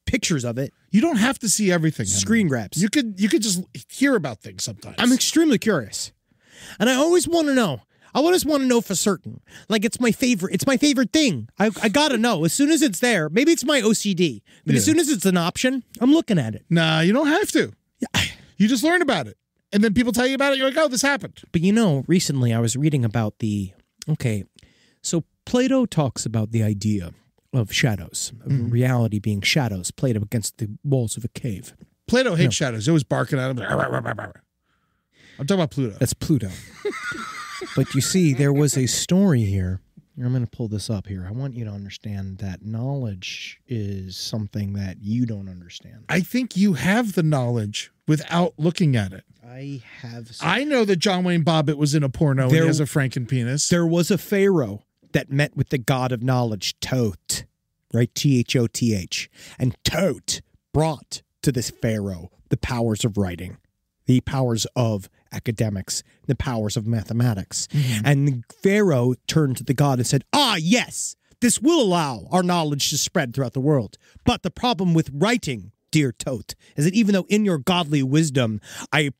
pictures of it. You don't have to see everything. Screen grabs. You could just hear about things sometimes. I'm extremely curious. And I always want to know. I just want to know for certain. Like, it's my favorite. It's my favorite thing. I got to know. As soon as it's there, maybe it's my OCD, but as soon as it's an option, I'm looking at it. Nah, you don't have to. You just learn about it. And then people tell you about it. You're like, oh, this happened. But you know, recently I was reading about so Plato talks about the idea of shadows, of reality being shadows played up against the walls of a cave. Plato hates shadows. He was barking at him. I'm talking about Pluto. That's Pluto. But you see, there was a story here. I'm going to pull this up here. I want you to understand that knowledge is something that you don't understand. I think you have the knowledge without looking at it. I know that John Wayne Bobbit was in a porno and he has a Franken penis. There was a pharaoh that met with the god of knowledge, Thoth, right? Thoth. And Thoth brought to this pharaoh the powers of writing, the powers of academics, the powers of mathematics. Mm-hmm. And the pharaoh turned to the god and said, yes, this will allow our knowledge to spread throughout the world. But the problem with writing, dear Tote, is that even though in your godly wisdom, I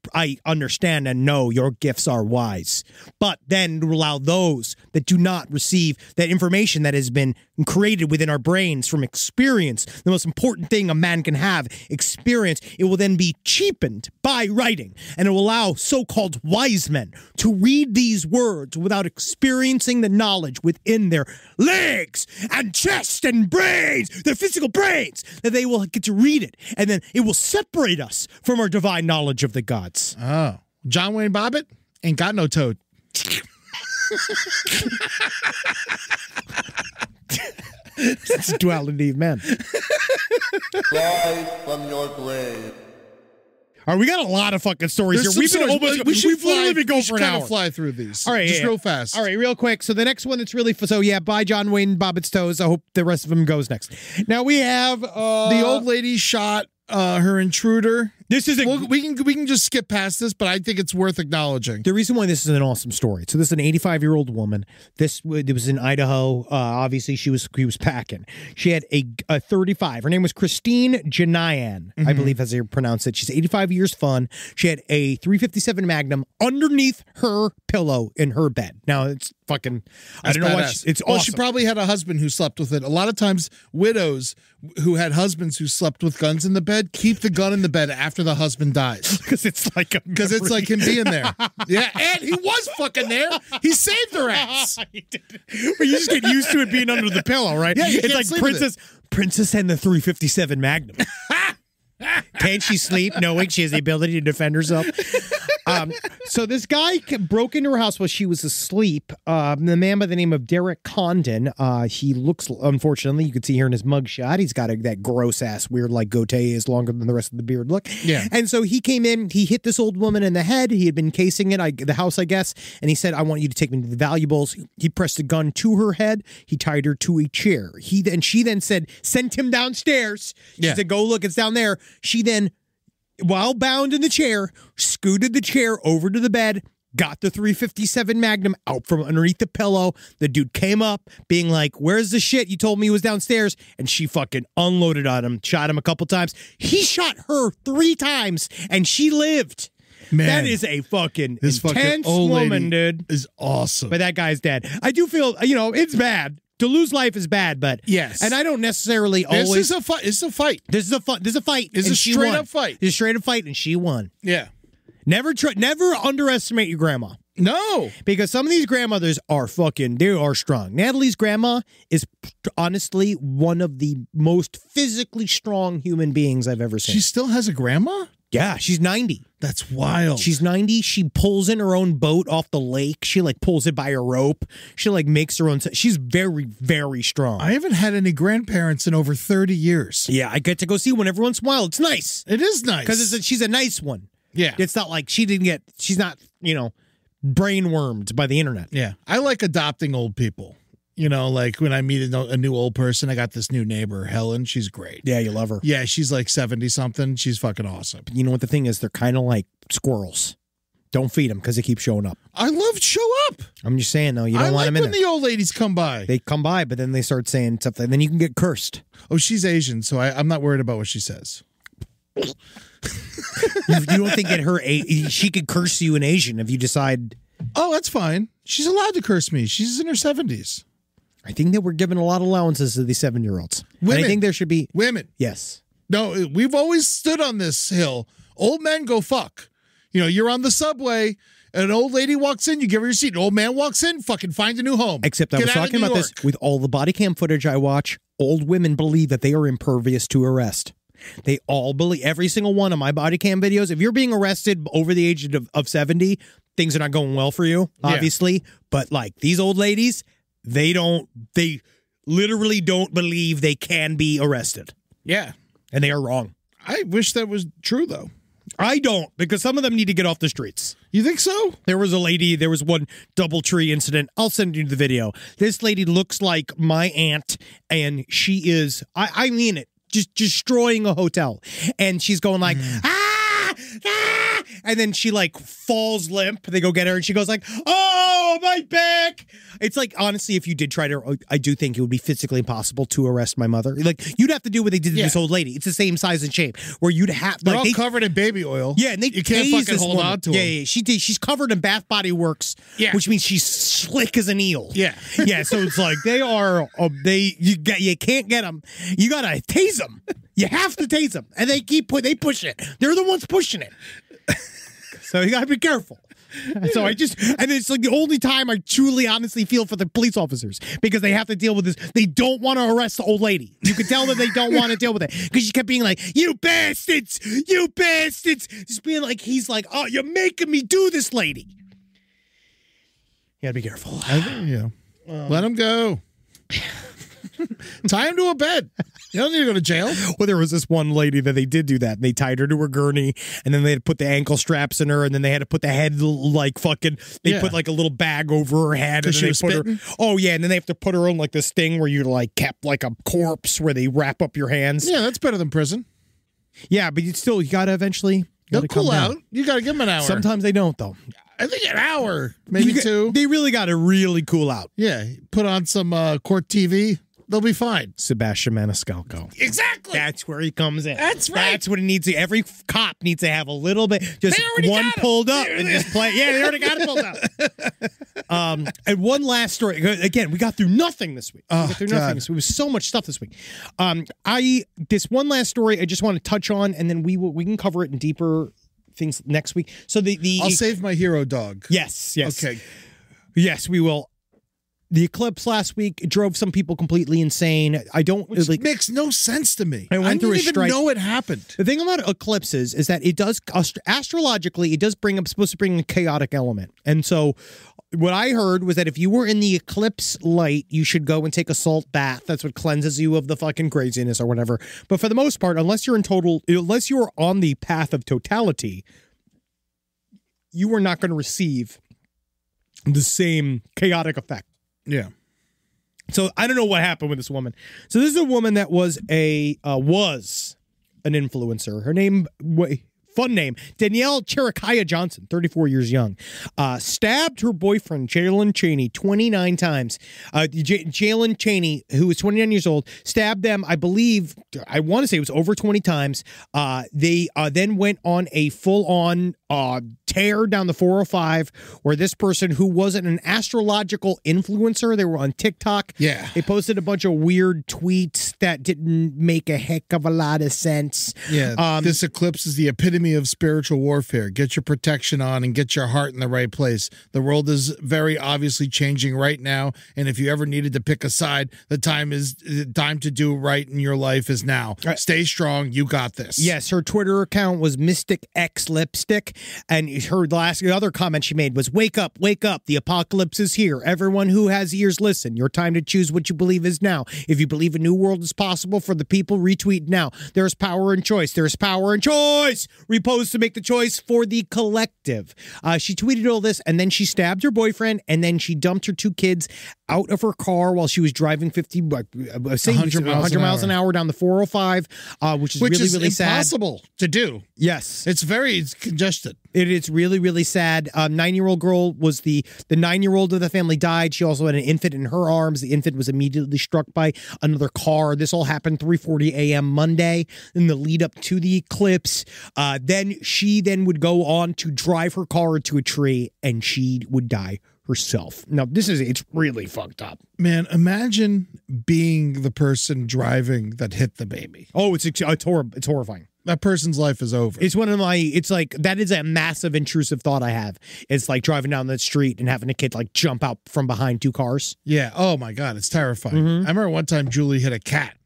understand and know your gifts are wise, but then to allow those that do not receive that information that has been created within our brains from experience, the most important thing a man can have, experience, it will then be cheapened by writing, and it will allow so-called wise men to read these words without experiencing the knowledge within their legs and chest and brains, their physical brains, that they will get to read it. And then it will separate us from our divine knowledge of the gods. Oh. John Wayne Bobbit ain't got no toad. It's duality of man. Rise from your grave. All right, we got a lot of fucking stories here. We've literally been going for an hour. Fly through these. All right, just real fast. All right, real quick. So the next one that's really bye John Wayne Bobbit's toes. I hope the rest of them goes next. Now we have the old lady shot her intruder. This is we can just skip past this, but I think it's worth acknowledging. The reason why this is an awesome story. So this is an 85-year-old woman. It was in Idaho. Obviously, she was packing. She had a 35. Her name was Christine Janayan, I believe, as they pronounce it. She's 85 years fun. She had a 357 Magnum underneath her pillow in her bed. Now it's fucking. That's I don't know why. badass. It's well, awesome. she probably had a husband who slept with it. A lot of times, widows who had husbands who slept with guns in the bed keep the gun in the bed after the husband dies because it's like him being there. Yeah, and he was fucking there. He saved her ass. But you just get used to it being under the pillow, right? Yeah, it's like Princess and the 357 Magnum. Can she sleep knowing she has the ability to defend herself? So this guy broke into her house while she was asleep. The man by the name of Derek Condon, he looks, unfortunately, you could see here in his mugshot, he's got that gross-ass weird, like, goatee is longer than the rest of the beard look. Yeah. And so he came in, he hit this old woman in the head. He had been casing the house, I guess, and he said, I want you to take me to the valuables. He pressed a gun to her head. He tied her to a chair. She then said, send him downstairs. She said, go look, it's down there. She then, while bound in the chair, scooted the chair over to the bed, got the 357 Magnum out from underneath the pillow. The dude came up being like, where's the shit? You told me he was downstairs. And she fucking unloaded on him, shot him a couple times. He shot her 3 times and she lived. Man, that is a fucking intense woman, dude. Is awesome. But that guy's dead. I do feel, it's bad. To lose life is bad, but yes, and I don't necessarily always. This is a fight. This is a fight. This is a fight. This is a straight up fight. This is a straight up fight, and she won. Yeah. Never underestimate your grandma. No, because some of these grandmothers are they are strong. Natalie's grandma is honestly one of the most physically strong human beings I've ever seen. She still has a grandma? Yeah, she's 90. That's wild. She's 90. She pulls in her own boat off the lake. She pulls it by a rope. She makes her own. She's very, very strong. I haven't had any grandparents in over 30 years. Yeah, I get to go see one every once in a while. It's nice. It is nice. Because she's a nice one. Yeah. It's not like she's not, brain wormed by the internet. Yeah. I like adopting old people. Like when I meet a new old person, I got this new neighbor, Helen. She's great. Yeah, you love her. Yeah, she's like 70-something. She's fucking awesome. But you know what the thing is? They're kind of like squirrels. Don't feed them because they keep showing up. I love show up. I'm just saying, though, you don't want them in there. when the old ladies come by. They come by, but then they start saying stuff, and then you can get cursed. Oh, she's Asian, so I'm not worried about what she says. You don't think she could curse you in Asian if you decide... Oh, that's fine. She's allowed to curse me. She's in her 70s. I think that we're giving a lot of allowances to these 7-year-olds. Women. I think there should be... Women. Yes. No, we've always stood on this hill. Old men go fuck. You're on the subway, an old lady walks in, you give her your seat. An old man walks in, fucking find a new home. Except I was talking about this with all the body cam footage I watch. Old women believe that they are impervious to arrest. They all believe, every single one of my body cam videos, if you're being arrested over the age of 70, things are not going well for you, obviously. Yeah. But these old ladies, they literally don't believe they can be arrested. Yeah. And they are wrong. I wish that was true, though. I don't, because some of them need to get off the streets. You think so? There was one DoubleTree incident. I'll send you the video. This lady looks like my aunt, and she is, I mean it, just destroying a hotel. And she's going like, And then she like falls limp. They go get her and she goes like, oh, my back. It's like, honestly, if you did try to, I do think it would be physically impossible to arrest my mother. Like, you'd have to do what they did to this old lady. It's the same size and shape where you'd have, they're all covered in baby oil. Yeah, and they you can't fucking hold on to them. Yeah, she's covered in Bath Body Works, which means she's slick as an eel. Yeah. Yeah, so it's like they are, you can't get them. You got to tase them. You have to tase them. And they push it. They're the ones pushing it. So you got to be careful. So and it's like the only time I truly honestly feel for the police officers because they have to deal with this. They don't want to arrest the old lady. You can tell that they don't want to deal with it because she kept being like, you bastards, you bastards. Just being like, he's like, oh, you're making me do this, lady. You gotta be careful. Let him go. Tie him to a bed. You don't need to go to jail. Well, there was this one lady that they did do that. And they tied her to her gurney, and then they had to put the ankle straps in her, and then they had to put the head like fucking. They put like a little bag over her head, and then they put her. Oh yeah, and then they have to put her on like this thing where you like kept like a corpse where they wrap up your hands. Yeah, that's better than prison. Yeah, but you gotta eventually. They'll cool out. You gotta give them an hour. Sometimes they don't though. I think an hour, maybe two. They really gotta really cool out. Yeah, put on some court TV. They'll be fine. Sebastian Maniscalco. Exactly. That's where he comes in. That's right. That's what it needs to. Every cop needs to have a little bit, just one pulled up and just play. Yeah, they already got it pulled up. And one last story. Again, we got through nothing this week. There was so much stuff this week. This one last story I just want to touch on, and then we can cover it in deeper things next week. So I'll save my hero dog. Yes. Okay. Yes, we will. The eclipse last week drove some people completely insane. Which makes no sense to me. I didn't even know it happened. The thing about eclipses is that it does astrologically, it does supposed to bring a chaotic element. And so what I heard was that if you were in the eclipse light, you should go and take a salt bath. That's what cleanses you of the fucking craziness or whatever. But for the most part, unless you're on the path of totality, you are not going to receive the same chaotic effect. Yeah. So I don't know what happened with this woman. So this is a woman that was an influencer. Her name, fun name, Danielle Cherokaya Johnson, 34 years young, stabbed her boyfriend, Jalen Cheney, 29 times. Jalen Cheney, who was 29 years old, stabbed them, I want to say it was over 20 times. They then went on a full-on tear down the 405 where this person who wasn't an astrological influencer, they were on TikTok. Yeah. They posted a bunch of weird tweets that didn't make a heck of a lot of sense. Yeah. This eclipse is the epitome of spiritual warfare. Get your protection on and get your heart in the right place. The world is very obviously changing right now. And if you ever needed to pick a side, the time to do right in your life is now. Stay strong. You got this. Yes. Her Twitter account was Mystic X Lipstick. And the other comment she made was, wake up, the apocalypse is here. Everyone who has ears, listen. Your time to choose what you believe is now. If you believe a new world is possible for the people, retweet now. There's power in choice. There's power in choice. Repost to make the choice for the collective. She tweeted all this, and then she stabbed her boyfriend, and then she dumped her 2 kids out of her car while she was driving 100 miles an hour down the 405, which is really sad. Impossible to do. Yes. It's very congested. It is really, really sad. 9-year-old girl was the 9-year-old of the family died. She also had an infant in her arms. The infant was immediately struck by another car. This all happened 3:40 a.m. Monday in the lead up to the eclipse. Then she would go on to drive her car into a tree, and she would die herself. Now, it's really fucked up. Man, imagine being the person driving that hit the baby. Oh, it's horrifying. That person's life is over. It's like, that is a massive intrusive thought I have. It's like driving down the street and having a kid like jump out from behind 2 cars. Yeah. Oh my God. It's terrifying. I remember one time Julie hit a cat,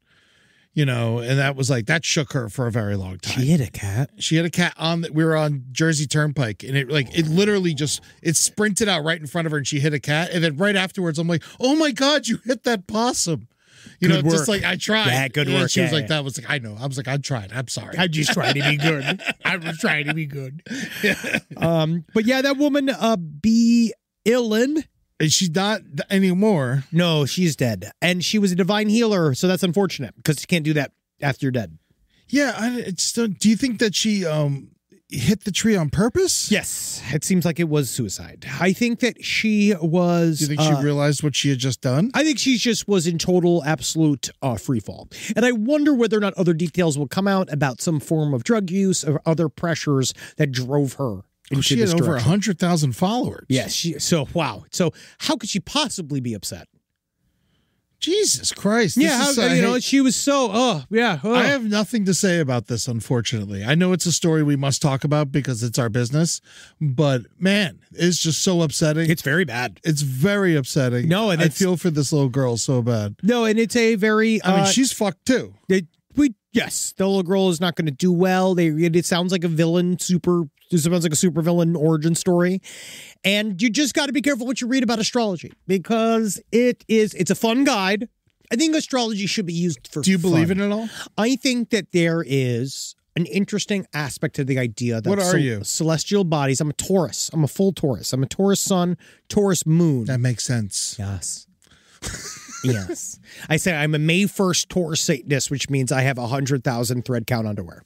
and that shook her for a very long time. She hit a cat? She hit a cat we were on Jersey Turnpike, and it literally it sprinted out right in front of her, and she hit a cat. And then right afterwards, I'm like, oh my God, you hit that possum. Just like I tried. Yeah, good work. She was like, that was like, I know. I was like, I tried. I'm sorry. I'm just trying to be good. I was trying to be good. But yeah, that woman, B. Leun. And she's not anymore. No, she's dead. And she was a divine healer, so that's unfortunate because you can't do that after you're dead. Yeah, do you think that she hit the tree on purpose? Yes, it seems like it was suicide. I think that she was... Do you think she realized what she had just done? I think she just was in total, absolute free fall. And I wonder whether or not other details will come out about some form of drug use or other pressures that drove her into she this had over direction. 100,000 followers. Yes. So, wow. So how could she possibly be upset? Jesus Christ. She was so, I have nothing to say about this, unfortunately. I know it's a story we must talk about because it's our business, but man, it's just so upsetting. It's very bad. It's very upsetting. No, and I feel for this little girl so bad. No, and it's a very... I mean, she's fucked too. Yes, the little girl is not going to do well. It sounds like a villain, it sounds like a super villain origin story. And you just got to be careful what you read about astrology because it's a fun guide. I think astrology should be used for Do you believe fun. in it all? I think that there is an interesting aspect to the idea that what are you? Celestial bodies. I'm a Taurus. I'm a full Taurus. I'm a Taurus sun, Taurus moon. That makes sense. Yes. Yes. I say I'm a May 1st Taurus Satanist, which means I have 100,000 thread count underwear.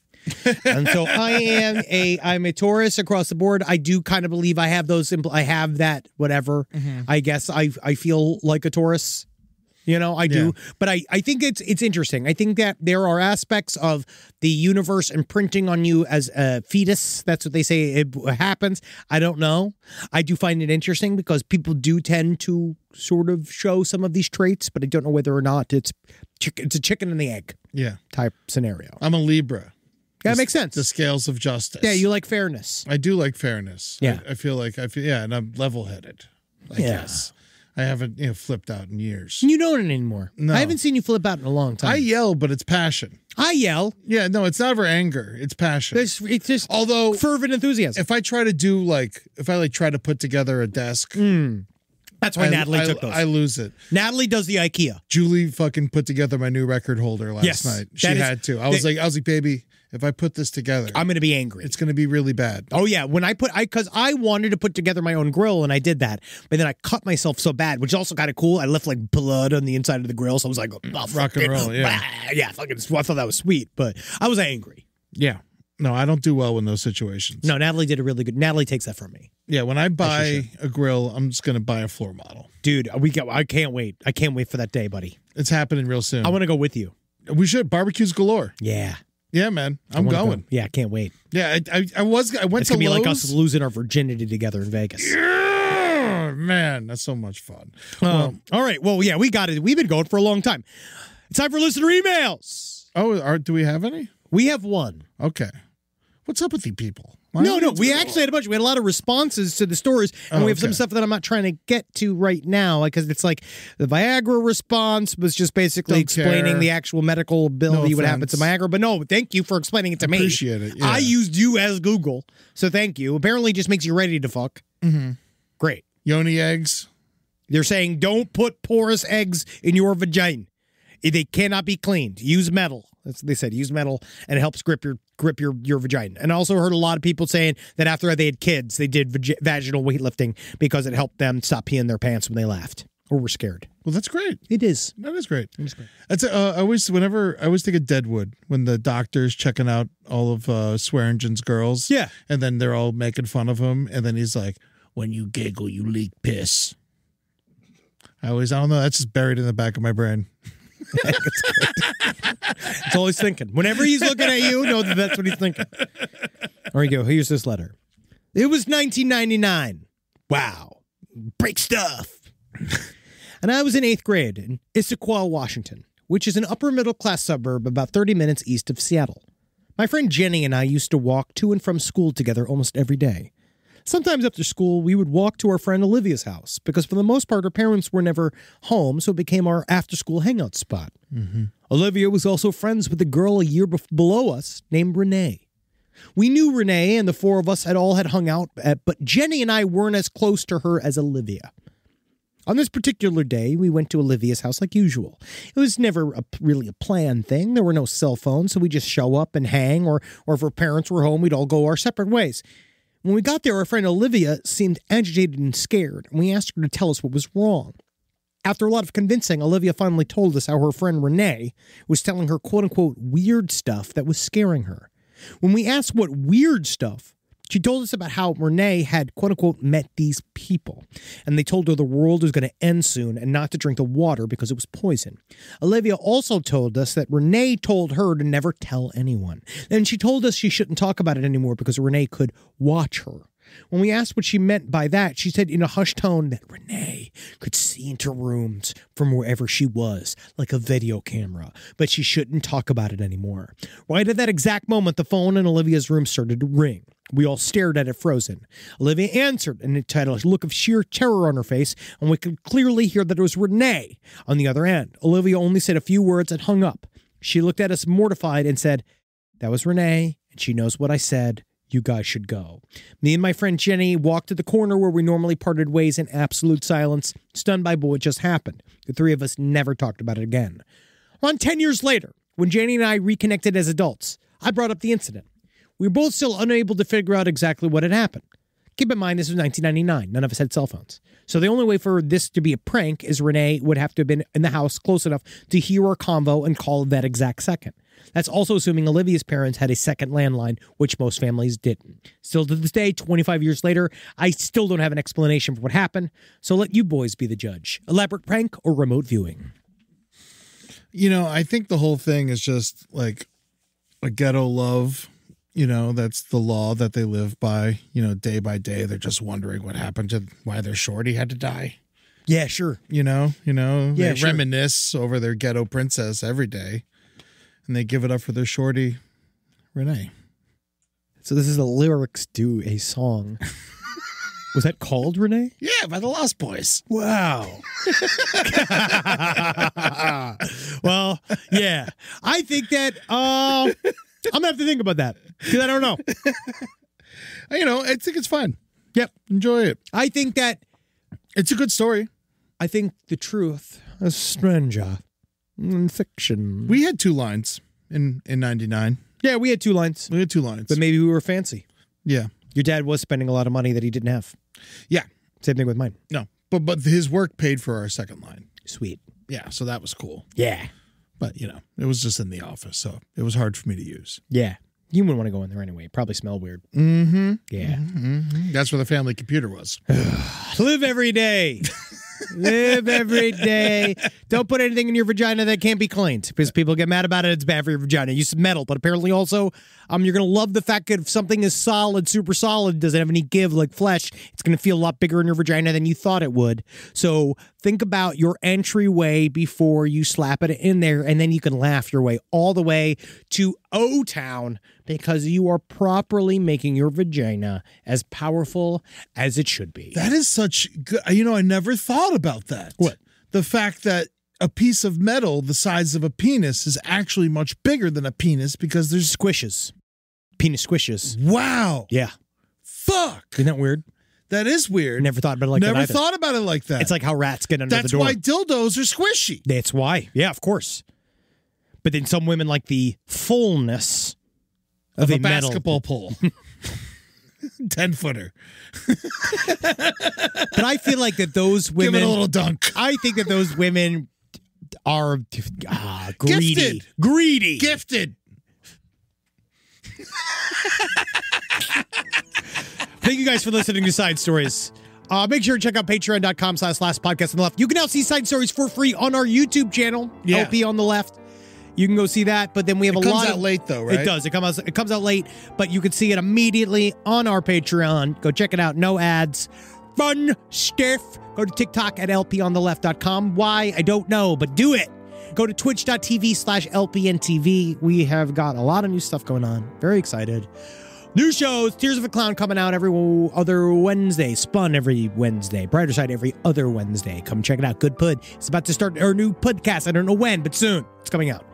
And so I'm a Taurus across the board. I do kind of believe I have those. I have that, whatever. Mm-hmm. I guess I feel like a Taurus. I do. But I think it's interesting. I think that there are aspects of the universe imprinting on you as a fetus. That's what they say it happens. I don't know. I do find it interesting because people do tend to sort of show some of these traits, but I don't know whether or not it's a chicken and the egg type scenario. I'm a Libra. That makes sense. The scales of justice. Yeah, you like fairness. I do like fairness. Yeah. I feel, and I'm level-headed, I guess. I haven't, flipped out in years. You don't anymore. No. I haven't seen you flip out in a long time. I yell, but it's passion. I yell. Yeah, no, it's never anger. It's passion. It's just although fervent enthusiasm. If I try to do try to put together a desk. That's why Natalie took those. I lose it. Natalie does the IKEA. Julie fucking put together my new record holder last night. She had to. I was like, baby, if I put this together, I'm going to be angry. It's going to be really bad. Oh yeah, because I wanted to put together my own grill and I did that, but then I cut myself so bad, which is also kind of cool. I left like blood on the inside of the grill, so I was like, rock and roll, fucking. I thought that was sweet, but I was angry. Yeah. No, I don't do well in those situations. No, Natalie did a really good. Natalie takes that from me. Yeah, when I buy a grill, I'm just going to buy a floor model. Dude, I can't wait. I can't wait for that day, buddy. It's happening real soon. I want to go with you. We should. Barbecues galore. Yeah. Yeah, man. I'm going. Yeah, I can't wait. Yeah, I went it's to Lowe's. It's going to be like us losing our virginity together in Vegas. Yeah, man, that's so much fun. All right. Well, yeah, we got it. We've been going for a long time. It's time for listener emails. Oh, do we have any? We have one. Okay. What's up with you people? No, we actually had a bunch. We had a lot of responses to the stories, and we have some stuff that I'm not trying to get to right now, because it's like the Viagra response was just basically explaining the actual medical ability, what happens to Viagra. But no, thank you for explaining it to me. Appreciate it. Yeah. I used you as Google, so thank you. Apparently, it just makes you ready to fuck. Mm-hmm. Great. Yoni eggs. They're saying don't put porous eggs in your vagina. They cannot be cleaned. Use metal. That's what they said. Use metal, and it helps grip your vagina. And I also heard a lot of people saying that after they had kids, they did vaginal weightlifting because it helped them stop peeing their pants when they laughed or were scared. Well, that's great. It is. That is great. It is great. That's I always think of Deadwood when the doctor's checking out all of Swearingen's girls. Yeah, and then they're all making fun of him, and then he's like, "When you giggle, you leak piss." I don't know. That's just buried in the back of my brain. That's great. That's all he's thinking. Whenever he's looking at you, know that that's what he's thinking. There you go. Here's this letter. It was 1999. Wow. Break stuff. And I was in 8th grade in Issaquah, Washington, which is an upper middle class suburb about 30 minutes east of Seattle. My friend Jenny and I used to walk to and from school together almost every day. Sometimes after school, we would walk to our friend Olivia's house because for the most part, her parents were never home, so it became our after-school hangout spot. Mm-hmm. Olivia was also friends with a girl a year below us named Renee. We knew Renee, and the four of us had hung out, but Jenny and I weren't as close to her as Olivia. On this particular day, we went to Olivia's house like usual. It was never really a planned thing. There were no cell phones, so we just show up and hang, or if her parents were home, we'd all go our separate ways. When we got there, our friend Olivia seemed agitated and scared, and we asked her to tell us what was wrong. After a lot of convincing, Olivia finally told us how her friend Renee was telling her quote-unquote weird stuff that was scaring her. When we asked what weird stuff, she told us about how Renee had, quote unquote, met these people. And they told her the world was going to end soon and not to drink the water because it was poison. Olivia also told us that Renee told her to never tell anyone. And she told us she shouldn't talk about it anymore because Renee could watch her. When we asked what she meant by that, she said in a hushed tone that Renee could see into rooms from wherever she was, like a video camera, but she shouldn't talk about it anymore. Right at that exact moment, the phone in Olivia's room started to ring. We all stared at it frozen. Olivia answered, and it had a look of sheer terror on her face, and we could clearly hear that it was Renee on the other end. Olivia only said a few words and hung up. She looked at us mortified and said, "That was Renee, and she knows what I said. You guys should go." Me and my friend Jenny walked to the corner where we normally parted ways in absolute silence, stunned by what just happened. The three of us never talked about it again. Around 10 years later, when Jenny and I reconnected as adults, I brought up the incident. We were both still unable to figure out exactly what had happened. Keep in mind, this was 1999. None of us had cell phones. So the only way for this to be a prank is Renee would have to have been in the house close enough to hear our convo and call that exact second. That's also assuming Olivia's parents had a second landline, which most families didn't. Still to this day, 25 years later, I still don't have an explanation for what happened, so let you boys be the judge. Elaborate prank or remote viewing? You know, I think the whole thing is just like a ghetto love. You know, that's the law that they live by. You know, day by day, they're just wondering what happened to why their shorty had to die. Yeah, sure. You know, Yeah, they sure. reminisce over their ghetto princess every day. And they give it up for their shorty, Renee. So this is the lyrics to a song. Was that called Renee? Yeah, by the Lost Boys. Wow. Well, yeah. I think that I'm going to have to think about that because I don't know. You know, I think it's fun. Yep. Enjoy it. I think that It's a good story. I think the truth is stranger than fiction. We had 2 lines in 99. Yeah, we had 2 lines. We had 2 lines. But maybe we were fancy. Yeah. Your dad was spending a lot of money that he didn't have. Yeah. Same thing with mine. No. But his work paid for our second line. Sweet. Yeah, so that was cool. Yeah. But, you know, it was just in the office, so it was hard for me to use. Yeah. You wouldn't want to go in there anyway. Probably smell weird. Mm-hmm. Yeah. Mm-hmm. That's where the family computer was. Live every day. Live every day. Don't put anything in your vagina that can't be cleaned because people get mad about it. It's bad for your vagina. Use metal, but apparently also you're going to love the fact that if something is solid, super solid, doesn't have any give like flesh, it's going to feel a lot bigger in your vagina than you thought it would. So think about your entryway before you slap it in there, and then you can laugh your way all the way to O-Town because you are properly making your vagina as powerful as it should be. That is such good. You know, I never thought about that. What? The fact that a piece of metal the size of a penis is actually much bigger than a penis because there's Squishes. Penis squishes. Wow. Yeah. Fuck. Isn't that weird? That is weird. Never thought about it like that Never either. thought about it like that. It's like how rats get under That's the door. why dildos are squishy. That's why. Yeah, of course. But then some women like the fullness of a metal. basketball pole. 10-footer. But I feel like that those women... Give it a little dunk. I think that those women are greedy. Gifted. Greedy. Gifted. Thank you guys for listening to Side Stories. Make sure to check out patreon.com/lastpodcast on the left. You can now see Side Stories for free on our YouTube channel, Yeah. LP on the left. You can go see that, but then we have a lot of... It comes out late, though, right? It does. It comes out late, but you can see it immediately on our Patreon. Go check it out. No ads. Fun stuff. Go to TikTok at lponTheLeft.com. Why? I don't know, but do it. Go to twitch.tv/LPNTV. We have got a lot of new stuff going on. Very excited. New shows. Tears of a Clown coming out every other Wednesday. Spun every Wednesday. Brighter Side every other Wednesday. Come check it out. Good Pud. It's about to start our new podcast. I don't know when, but soon. It's coming out.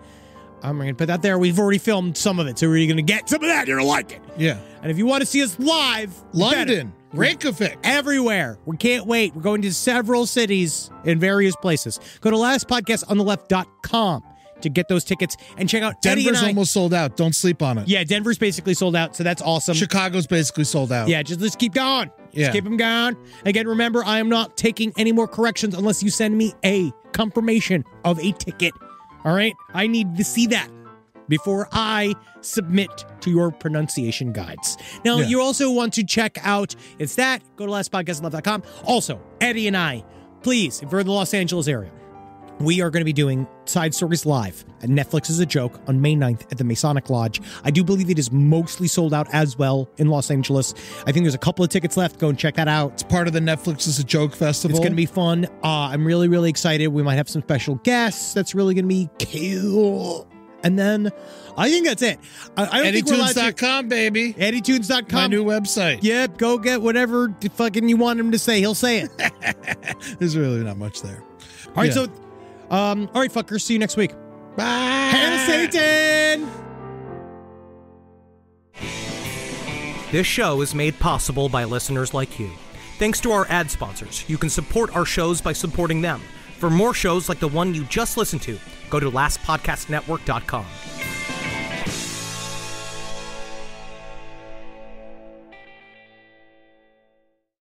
I'm going to put that there. We've already filmed some of it, so we're going to get some of that. You're going to like it. Yeah. And if you want to see us live, London, Reykjavik, everywhere. We can't wait. We're going to several cities in various places. Go to lastpodcastontheLeft.com to get those tickets and check out Eddie Denver's and I. almost sold out. Don't sleep on it. Yeah, Denver's basically sold out, so that's awesome. Chicago's basically sold out. Yeah, let's keep going. Yeah. Just keep them going. Again, remember, I am not taking any more corrections unless you send me a confirmation of a ticket. All right? I need to see that. before I submit to your pronunciation guides. Now, you also want to check out It's That. Go to lastpodcastlove.com. Also, Eddie and I, please, if you're in the Los Angeles area, we are going to be doing Side Stories Live at Netflix is a Joke on May 9th at the Masonic Lodge. I do believe it is mostly sold out as well in Los Angeles. I think there's a couple of tickets left. Go and check that out. It's part of the Netflix is a Joke festival. It's going to be fun. I'm really, really excited. We might have some special guests. That's really going to be cool. And then I think that's it. I don't think we're allowed to. EddieTunes.com, baby. EddieTunes.com. My new website. Yep, go get whatever fucking you want him to say. He'll say it. There's really not much there. All right, so, all right, fuckers. See you next week. Bye. Hannah Satan! This show is made possible by listeners like you. Thanks to our ad sponsors, you can support our shows by supporting them. For more shows like the one you just listened to, go to lastpodcastnetwork.com.